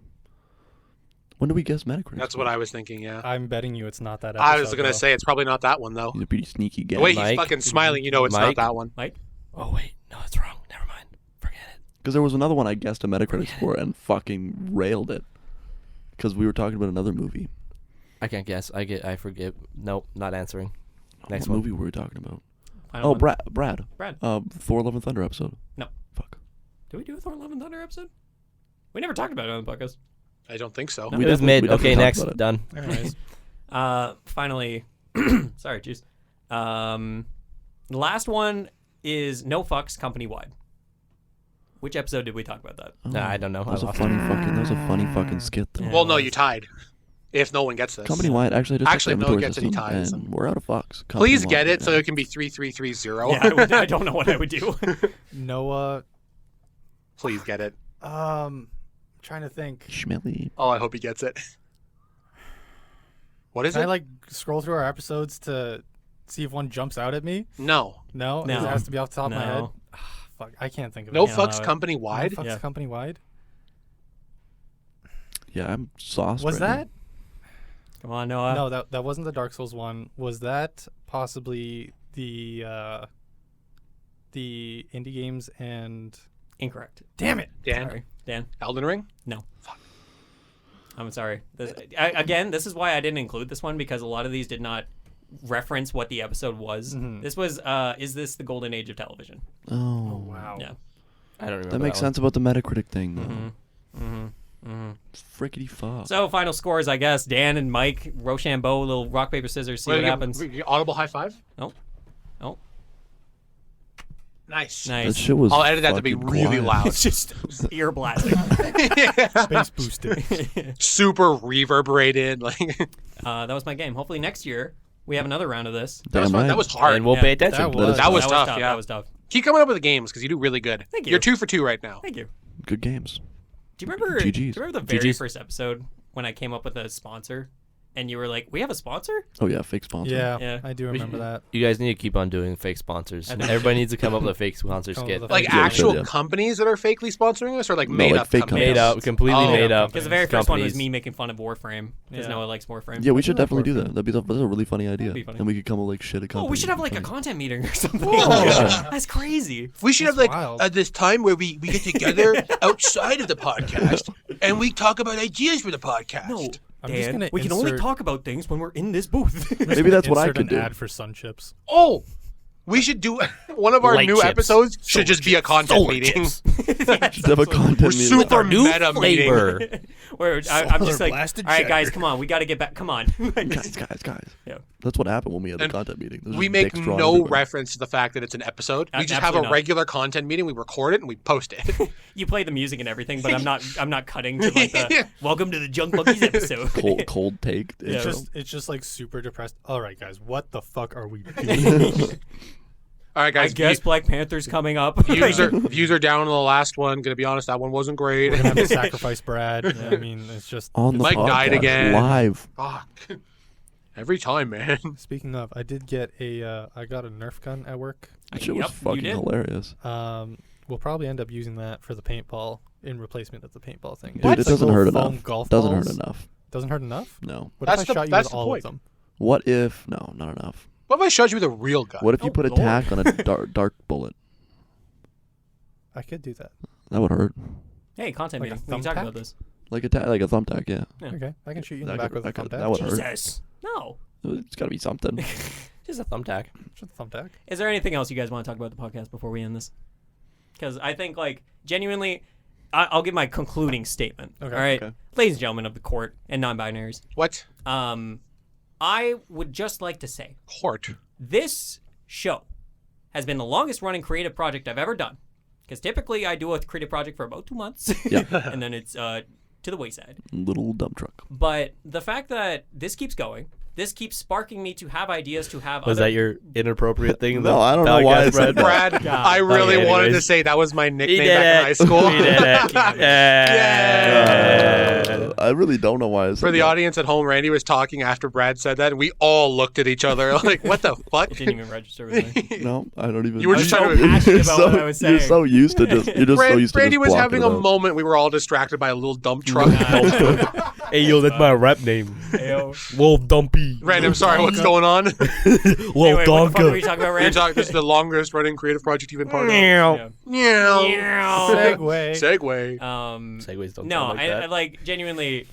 When do we guess Metacritic? That's what I was thinking. Yeah. I'm betting you it's not that episode. I was gonna though. say it's probably not that one though. He's a pretty sneaky guy. The way he's Mike? fucking smiling, you know it's not Mike? that one. Mike? Oh wait, no, it's wrong. Never mind. Forget it. Because there was another one I guessed a Metacritic score and fucking railed it. Because we were talking about another movie. I can't guess. I forget. Nope, not answering. Next what one. movie were we talking about? Final Oh, one. Brad. Brad. Thor: Love and Thunder episode. No. Fuck. Did we do a Thor: Love and Thunder episode? We never talked about it on the podcast. I don't think so. We It was definitely- mid. we definitely Okay, talked next. about it. Done. Anyways, Finally, sorry, juice. The last one is No Fucks Company Wide. Which episode did we talk about that? Nah, I don't know. That was I a lost funny it. fucking. That was a funny fucking skit. Though. Yeah. Well, no, you tied. If no one gets this. Company wide. Actually, I just Actually, checked no the one inventory gets any system, ties. and we're out of fucks. Company Please wide, get it so yeah. it can be 3330. Yeah, I don't know what I would do. Noah. Please get it. Trying to think. Schmelly. Oh, I hope he gets it. What is Can I it? like scroll through our episodes to see if one jumps out at me? No. No, No. It has to be off the top of my head. No. Fuck, I can't think of No it. Yeah, fucks no, company wide. No fucks Yeah. company wide. Yeah, I'm sauced. Was right now. that? Come on, Noah. No, that wasn't the Dark Souls one. Was that possibly the indie games and? Incorrect. Damn it! Dan, Sorry. Dan. Elden Ring. I'm sorry. Again, this is why I didn't include this one, because a lot of these did not reference what the episode was. Mhm. This was, is this the golden age of television? Oh, Wow. Yeah. I don't remember. that makes sense about the Metacritic thing, though. Mm-hmm. Mm-hmm. Frickety fuck. So final scores, I guess. Dan and Mike, Rochambeau, little rock, paper, scissors, see what happens. Audible high five. Oh. Oh. Nice. that Nice. shit was. I'll edit that to be fucking really quiet. loud. It's just ear blasting. Space boosted. Super reverberated. Like That was my game. Hopefully next year we have another round of this. that was Damn fun. right. That was hard. And we'll Yeah. pay attention. That was- That was tough. tough. Yeah. That was tough. Keep coming up with the games because you do really good. Thank you. You're 2 for 2 right now. Thank you. Good games. Do you remember? GGs. Do you remember the very GGs. first episode when I came up with a sponsor, and you were like, "We have a sponsor?" Oh yeah, fake sponsor. Yeah, Yeah. I do remember that. You guys need to keep on doing fake sponsors. I think- Everybody needs to come up with a fake sponsor Come up skit. with a Like Yeah, actual yeah. companies that are fakely sponsoring us, or like No, made like up fake companies? Made up, completely Oh, made up. Because the very first one was companies. me making fun of Warframe, because Yeah. Noah likes Warframe. Yeah, we should like definitely do Warframe. that. That's a really funny idea. be funny. And we could come up with like shit. Oh, we should have like a content meeting or something. Oh. That's crazy. We should That's have like wild. this time where we get together outside of the podcast and we talk about ideas for the podcast. No, I'm just Dan, gonna we can only insert- talk about things when we're in this booth. Maybe that's what I Insert could an do. ad for Sun Chips. Oh, we should do one of our Light new chips. episodes. Should just be a content Solar meeting. chips. Just have a content We're meeting. super Our new meta flavor. meeting. Where I'm just Solar like, all blasted right, guys, cheddar. come on, we got to get back. Come on. Guys. Yeah. That's what happened when we had the And content meeting. There's We just make dicks drawn no everywhere. reference to the fact that it's an episode. We just have a Absolutely not. regular content meeting. We record it and we post it. You play the music and everything, but I'm not cutting to like the welcome to the Junk Buggies episode. Cold take. Yeah. It's just like super depressed. All right, guys, what the fuck are we doing? All right, I guys. guess Black Panther's coming up. Views are down on the last one. Gonna be honest, that one wasn't great. We're gonna have to sacrifice Brad. I mean, it's just. On the Mike podcast, died again. live. Fuck. Every time, man. Speaking of, I did get I got a Nerf gun at work. That shit Yep, was you fucking did. hilarious. We'll probably end up using that for the paintball in replacement of the paintball thing. Dude, it It's like doesn't little hurt foam enough. Golf Doesn't balls. hurt enough. Doesn't hurt enough? No. What That's if I shot you that's with the all point. of them? What if? No, not enough. What if I showed you with a real gun? What if you Oh, put a Lord. tack on a dark bullet? I could do that. That would hurt. Hey, content Like a meeting. We can talk thumbtack? about this. Like like a thumbtack, yeah. Yeah. Okay, I can shoot you in That the back could- with a that could- thumbtack. that would hurt. Jesus. No. It's got to be something. Just a thumbtack. Just a thumbtack. Is there anything else you guys want to talk about the podcast before we end this? Because I think, like, genuinely, I'll give my concluding statement. Okay. All right, Okay. ladies and gentlemen of the court and non-binaries. What? I would just like to say Court. this show has been the longest running creative project I've ever done. Because typically I do a creative project for about 2 months, Yeah. and then it's to the wayside. Little dump truck. But the fact that this keeps going, this keeps sparking me to have ideas, to have Was other... that your inappropriate thing? in No, the I don't know why I podcast, said Brad? Brad, God. I really Okay, wanted to anyways. say that was my He nickname did back in high it. school. He did it. Yeah. I really don't know why I said For the that. audience at home, Randy was talking after Brad said that, and we all looked at each other like, what the fuck? It didn't even register with me. No, I don't even. You were just I was trying so to... passionate about what I was You're saying. so used to just. You're just so used to Randy just was blocking having it a out. moment. We were all distracted by a little dump truck. Hey, yo, that's my rap name. Ayo. Lil Dumpy. Randy, I'm sorry, what's going on? Lil Anyway, what the fuck are we Donka. talking about, You're Randy? talking, this is the longest running creative project you've been part of. Yeah. Meow. Segway. Segway. Segues don't No, sound like I that. like genuinely.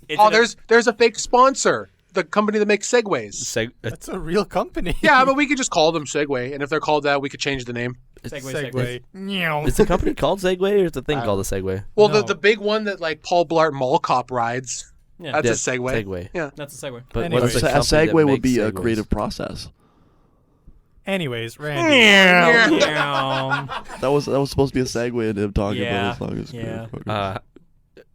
It's Oh, an- there's a fake sponsor. The company that makes Segways. That's a real company. Yeah, but we could just call them Segway, and if they're called that, we could change the name. Segway. Meow. Is the company called Segway or is the thing called a Segway? Well, No. the big one that like Paul Blart Mall Cop rides. Yeah, That's a Segway. Segway. Yeah. that's a segue. But Anyway. what's the A company that segue would makes be a Segways? creative process. Anyways, Randy. Meow. That was supposed to be a segue into him talking Yeah, about his longest yeah. creative program.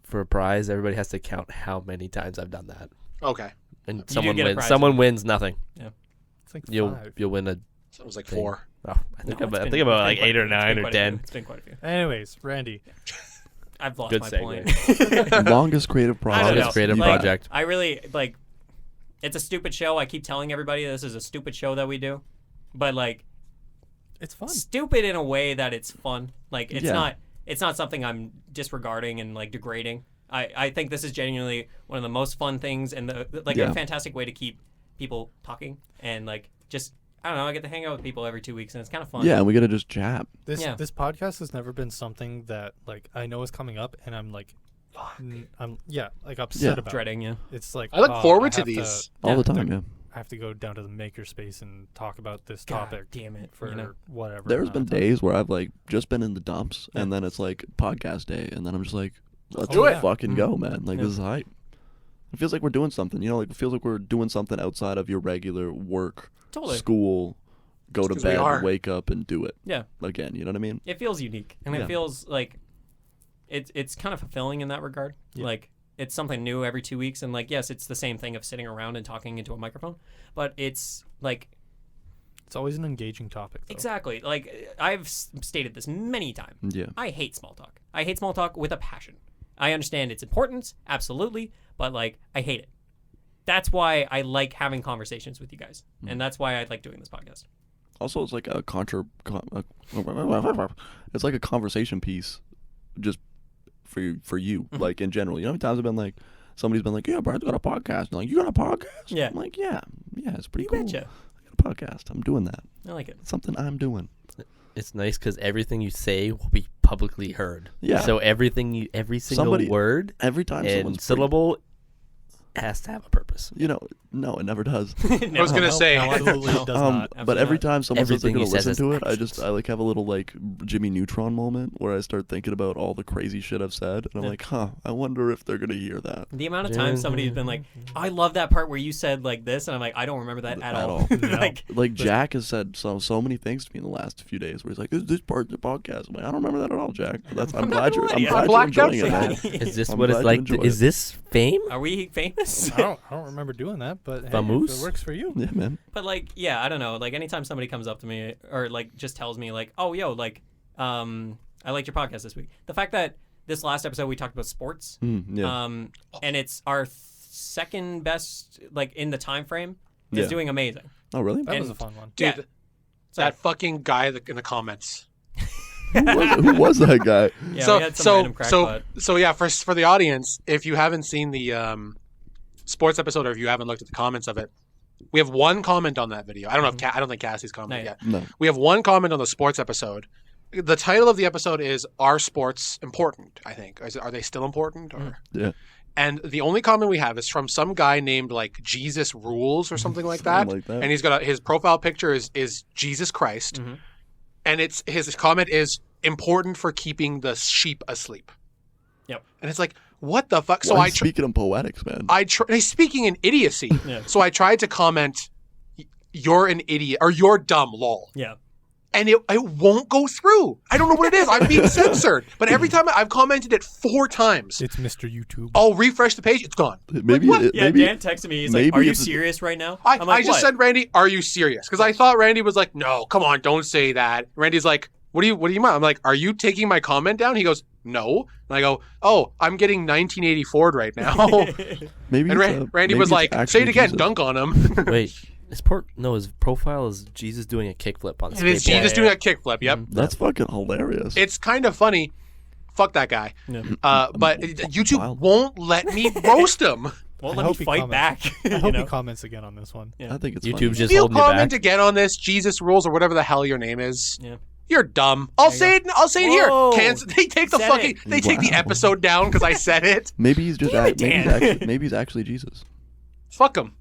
For a prize, everybody has to count how many times I've done that, Okay. and do someone get a wins. prize. Someone wins nothing. It's like You'll 5. win a. So it was like Thing. 4. Oh, I think No, I'm, it's I been- think about it's like been 8 or quite a few. 9 or It's been quite a 10. few. It's been quite a few. Anyways, Randy. I've lost Good my segue. point. Longest creative I don't process. know. Longest creative Like, project. I really like. It's a stupid show. I keep telling everybody this is a stupid show that we do, but like It's fun. stupid in a way that it's fun. Like it's Yeah. not. It's not something I'm disregarding and like degrading. I think this is genuinely one of the most fun things and Yeah. a fantastic way to keep people talking and like just I don't know. I get to hang out with people every 2 weeks and it's kind of fun. Yeah, and we gotta just chat. This Yeah. this podcast has never been something that like I know is coming up and I'm like I'm like upset Yeah. about. Dreading. Yeah. It's like I look oh, forward to have these. All Yeah. the time, yeah. I have to go down to the makerspace and talk about this God topic damn it. for you know? whatever. There's amount been of time. days where I've like just been in the dumps, and then it's like podcast day, and then I'm just like, let's do it. fucking Mhm. go, man. Like Yeah. this is hype. It feels like we're doing something, you know. Like it feels like we're doing something outside of your regular work, Totally. school, go It's to 'cause we bed, are. wake up, and do it Yeah. again. You know what I mean? It feels unique and Yeah. it feels like it's kind of fulfilling in that regard. Yeah. Like it's something new every 2 weeks and like yes, it's the same thing of sitting around and talking into a microphone, but it's like It's always an engaging topic. Though. exactly like I've stated this many times. Yeah. I hate small talk. I hate small talk with a passion. I understand its importance, absolutely, but like I hate it. That's why I like having conversations with you guys, and that's why I like doing this podcast. Also, it's like it's like a conversation piece, just for you, Mm-hmm. like in general. You know how many times I've been like, somebody's been like, "Yeah, Brad's got a podcast." And like, "You got a podcast?" Yeah. I'm like, "Yeah, it's pretty You cool. betcha. I got a podcast. I'm doing that. I like it. It's something I'm doing." It's nice because everything you say will be publicly heard. Yeah. So every single Somebody- word Every time and someone's syllable has to have a purpose. you know, no, it never does. I was gonna say. no, absolutely it does not. But every not. time someone says they're Everything gonna he says listen is to it, actions. I like have a little like Jimmy Neutron moment where I start thinking about all the crazy shit I've said, and I'm Yeah. like, I wonder if they're gonna hear that. The amount of times somebody's been like, I love that part where you said like this, and I'm like, I don't remember that at all. Like, Like Jack has said so many things to me in the last few days where he's like, "Is this part of the podcast?" I'm like, "I don't remember that at all, Jack." But I'm glad you're idea. glad you're Blacked out enjoying it, for man. Is this I'm what it's glad you like? enjoy Is it. this fame? are we famous? I don't remember doing that, but hey, if Vamoose? it works for you. Yeah, man. But like, yeah, I don't know. Like, anytime somebody comes up to me or like just tells me like, oh, yo, like, I liked your podcast this week. The fact that this last episode we talked about sports, Yeah. and it's our second best like in the time frame is Yeah. doing amazing. Oh, really? That was a and- fun one. Dude, Yeah. that fucking guy in the comments. Who was that guy? Yeah, we had some random crackpot. so yeah, for the audience, if you haven't seen the sports episode or if you haven't looked at the comments of it, We have one comment on that video. I don't know if I don't think Cassie's commented yet. No. We have one comment on the sports episode. The title of the episode is "Are Sports Important?" I think. Are they still important? Or? Yeah. And the only comment we have is from some guy named like Jesus Rules or something like that. Something like that. And he's got his profile picture is Jesus Christ, and it's his comment is important for keeping the sheep asleep. Yep. And it's like, what the fuck? So Why speaking in poetics, man. he's speaking in idiocy. Yeah. So I tried to comment, "You're an idiot" or "You're dumb, lol." Yeah. And it won't go through. I don't know what it is. I'm being censored. But every time I've commented it 4 times, It's Mr. YouTube. I'll refresh the page. It's gone. Maybe, what? Yeah, maybe Dan texted me. He's like, maybe "Are you it's a- serious right now?" I I'm like, just "What?" said, Randy, "Are you serious?" Because I thought Randy was like, "No, come on, don't say that." Randy's like, what do you mind? I'm like, "Are you taking my comment down?" He goes, "No." And I go, "Oh, I'm getting 1984 right now." maybe And it's, Randy maybe was it's like, "Say actually it again, Jesus. dunk on him." Wait, his profile is Jesus doing a kickflip on And it's skateboard. Jesus doing a kickflip. Yep. That's fucking hilarious. It's kind of funny. Fuck that guy. Yeah. But YouTube wild. won't let me roast him. Won't I let me hope he fight comments. back. I you hope know? he comments again on this one. Yeah. I think it's YouTube's funny. just If you holding you comment back. again on this Jesus Rules or whatever the hell your name is, Yeah. you're dumb. I'll say it. I'll say it here. Whoa. They take the Said fucking. it. They take the Wow. episode down because I said it. Maybe he's just Damn it, Dan. maybe he's actually Jesus. Fuck him.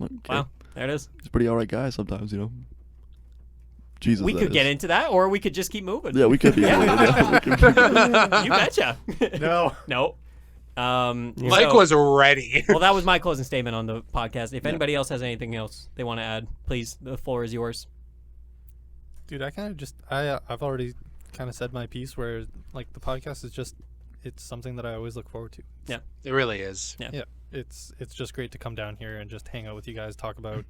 Okay. Wow, there it is. He's a pretty alright guy sometimes, you know. Jesus. We that could get is. into that, or we could just keep moving. Yeah, we could be. Yeah, we could- You betcha. No. No. Mike so- was ready. Well, that was my closing statement on the podcast. If anybody else has anything else they want to add, please, the floor is yours. Dude, I kind of just I've already kind of said my piece where like the podcast is just it's something that I always look forward to. It really is. Yeah, it's just great to come down here and just hang out with you guys, talk about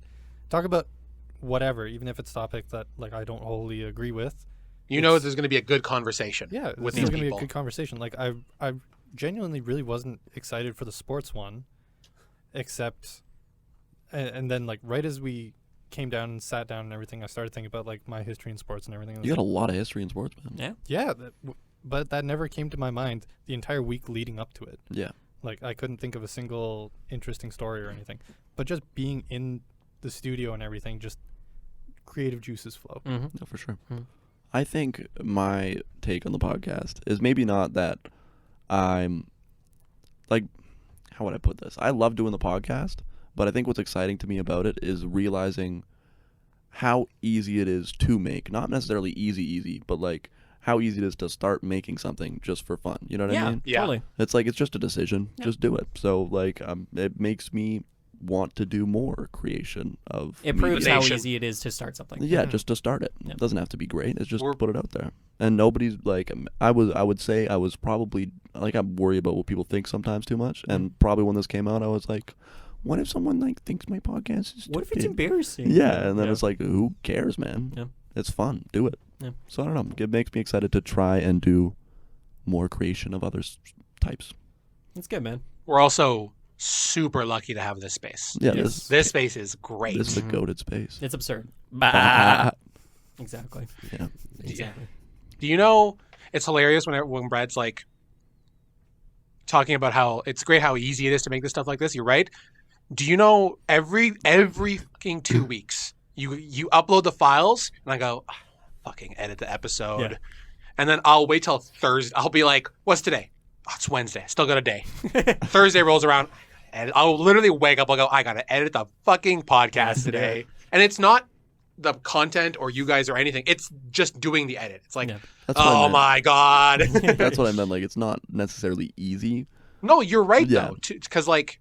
whatever, even if it's topic that like I don't wholly agree with. You know, there's going to be a good conversation. Yeah, with this is these gonna be people. a good conversation. Like I genuinely really wasn't excited for the sports one, except, and then like right as we came down and sat down and everything, I started thinking about like my history in sports and everything. You got a lot of history in sports, man. Yeah. Yeah, but that never came to my mind the entire week leading up to it. Yeah. Like I couldn't think of a single interesting story or anything. But just being in the studio and everything, just creative juices flow. Mm-hmm. No, for sure. I think my take on the podcast is maybe not that I'm like, how would I put this? I love doing the podcast, but I think what's exciting to me about it is realizing how easy it is to make. Not necessarily easy, but like how easy it is to start making something just for fun. You know what I mean? Yeah. Totally. It's like, it's just a decision. Yeah. Just do it. So like, it makes me want to do more creation of It media. proves how Nation. easy it is to start something. Yeah, just to start it. Yeah. It doesn't have to be great. It's just We're- put it out there. And nobody's like, I would say I was probably like, I'm worried about what people think sometimes too much. And probably when this came out, I was like, what if someone like thinks my podcast is What if it's stupid? embarrassing? Yeah, and then Yeah. it's like, who cares, man? Yeah. It's fun. Do it. Yeah. So I don't know. It makes me excited to try and do more creation of other types. It's good, man. We're also super lucky to have this space. Yeah, Yes. This space is great. this is a goated space. It's absurd. Ah. Exactly. Yeah. Exactly. Do you know it's hilarious when Brad's like talking about how it's great how easy it is to make this stuff like this? You're right. Do you know every fucking 2 weeks you upload the files and I go, "Ah, fucking edit the episode. Yeah. And then I'll wait till Thursday. I'll be like, what's today? Oh, it's Wednesday. Still got a day. Thursday rolls around and I'll literally wake up. I'll go, I got to edit the fucking podcast today. And it's not the content or you guys or anything. It's just doing the edit. It's like, Yeah. That's what I oh meant. my God. That's what I meant. Like, it's not necessarily easy. No, you're right Yeah. though. Because like,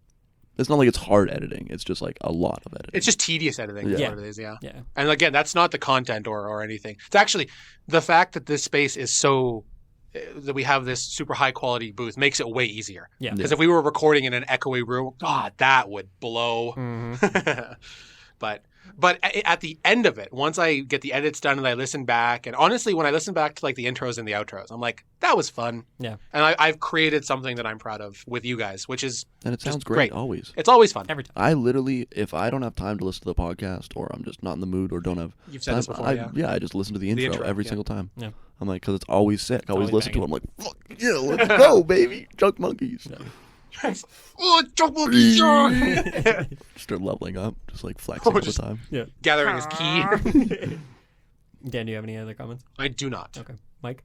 It's not like it's hard editing. It's just like a lot of editing. it's just tedious editing. Is Yeah. what it is. Yeah. Yeah. And again, that's not the content or anything. It's actually the fact that this space is so that we have this super high quality booth makes it way easier. Yeah. Because if we were recording in an echoey room, God, that would blow. Mhm. But at the end of it, once I get the edits done and I listen back, and honestly, when I listen back to like the intros and the outros, I'm like, that was fun. Yeah. And I've created something that I'm proud of with you guys, which is and it just sounds great, great. always. it's always fun. Every time. I literally, if I don't have time to listen to the podcast or I'm just not in the mood or don't have You've said time, this before, I just listen to the intro, every yeah. single time. Yeah. I'm like, because it's always sick. I always always listen to it. banging. I'm like, fuck yeah, let's go, baby. Chunk monkeys. Oh, jump with me, John. Start leveling up, just like flexing all the just- time. Gathering his key. Dan, do you have any other comments? I do not. Okay. Mike?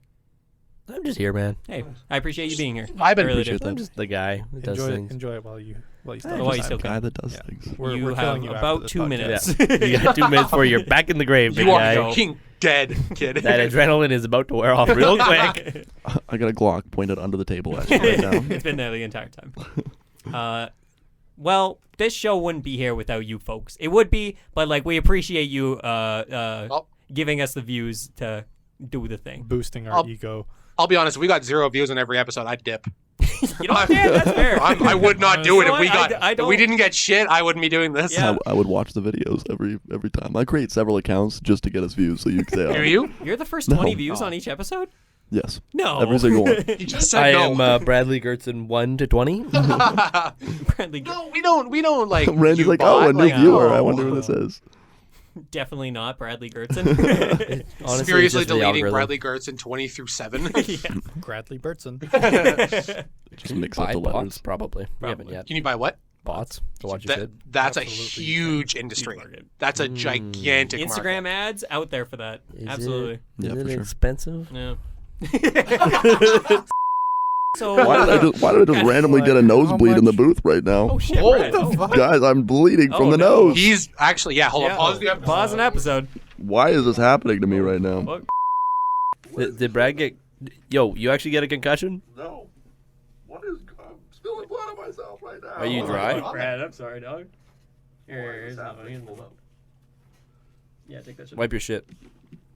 I'm just here, man. Hey, I appreciate you being here. I've been I really do. appreciate I'm just the guy that does things. Enjoy it while you still While you have still time. can. Guy that does Yeah. things. You We're have killing you after about this 2 podcast. minutes. You got 2 minutes before you're back in the grave, big You are guy. fucking dead, kid. That adrenaline is about to wear off real quick. I got a Glock pointed under the table at you right now. It's been there the entire time. Well, this show wouldn't be here without you folks. It would be, but like we appreciate you giving us the views to do the thing. Boosting our ego. I'll be honest. If we got 0 views on every episode, I'd dip. You know what, Dan? That's fair. I would not do it You know if we what? got. I If don't- we didn't get shit, I wouldn't be doing this. Yeah. I would watch the videos every time. I create several accounts just to get us views, so you can say, Are oh, you? You're the first No. 20 views on each episode? yes, No. every single one. You just said I no. am Bradley Gertzen 1 to 20. Bradley, No, we don't like. Randy's you like, bot, oh, a new like, viewer. oh. I wonder who this is. definitely not Bradley Gertzen. Honestly, it's Seriously just the deleting algorithm. Bradley Gertzen 20 through 7. Bradley Burtson. Just mix up Buy the bots, letters. probably. We haven't yet. Can you buy what? Bots to watch your That, shit. that's Absolutely, a you huge industry. market. That's a gigantic Instagram market. ads out there for that. Is Absolutely. Yeah, Is for it sure. expensive? Yeah. So Why did I just randomly get a nosebleed in the much? booth right now? oh shit, Oh, Brad. Oh, Guys, I'm bleeding from Oh, the no. nose. He's actually, hold yeah. on. Pause the episode. Pause an episode. Why is this happening to me right now? Fuck. Did Brad get... Yo, you actually get a concussion? No. What is? I'm spilling blood on myself right now. Are you dry? Brad, I'm sorry, dog. Here's Yeah, take that shit. Wipe your shit.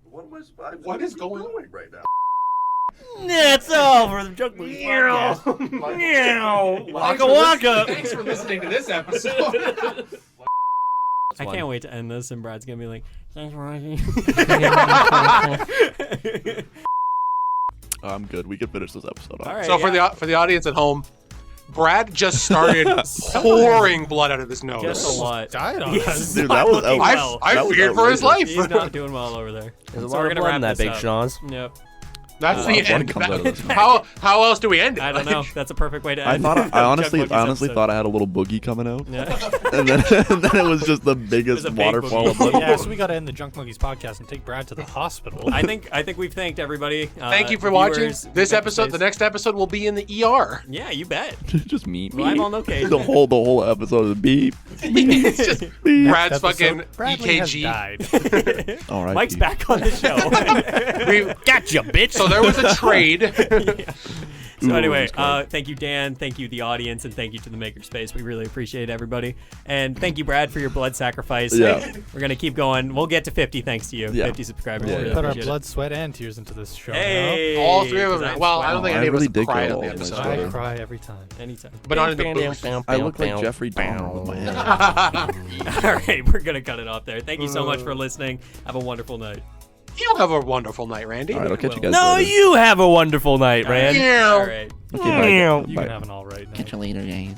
What is going on right now? That's all for the Junk Movie Podcast. Waka waka. Thanks for listening to this episode. I can't wait to end this, and Brad's gonna be like, "Thanks for watching." I'm good. We can finish this episode off. All right. So for the audience at home, Brad just started pouring blood out of his nose. just a lot. Died on He's us. Dude, not that was looking outrageous. well. I That was feared for his life. outrageous. He's not doing well over there. There's a So lot we're of gonna blood wrap in that this big up. Sean's. Yep. That's A lot the of blood end. comes out of this one. How else do we end it? I don't know. That's a perfect way to I end. thought I honestly Chuck Monkey's episode. thought I had a little boogie coming out, Yeah. and then it was just the biggest a big waterfall boogie. of blood. Yeah, so we got to end the Junk Monkeys podcast and take Brad to the hospital. I think we've thanked everybody. Thank you for watching viewers, this episode. Makerspace. The next episode will be in the ER. Yeah, you bet. Just me. Live on location. The whole episode is beep. It's just beep. Brad's Episode, fucking Bradley has EKG. died. All right. Mike's back on the show. Gotcha, bitch. So there was a trade. So Ooh, anyway, that's cool. thank you, Dan. Thank you, the audience, and thank you to the Makerspace. We really appreciate everybody. And thank you, Brad, for your blood sacrifice. Yeah. We're gonna keep going. We'll get to 50 thanks to you. Yeah. 50 subscribers. Yeah, We yeah. really Put our appreciate blood, sweat, and tears into this show. it. Hey, All three of them. design Well, I don't swell. think I any of us really did cried get at all the of my episode. stuff. I Brother. cry every time. Anytime. But not in the booth. I look like Jeffrey Dahmer with my head. All right, we're gonna cut it off there. Thank you so much for listening. Have a wonderful night. You have a wonderful night, Randy. All right, I'll catch you guys No, later. you have a wonderful night, Rand. Yeah. All right. Okay, bye. You Bye. can have an all right night. Catch you later, guys.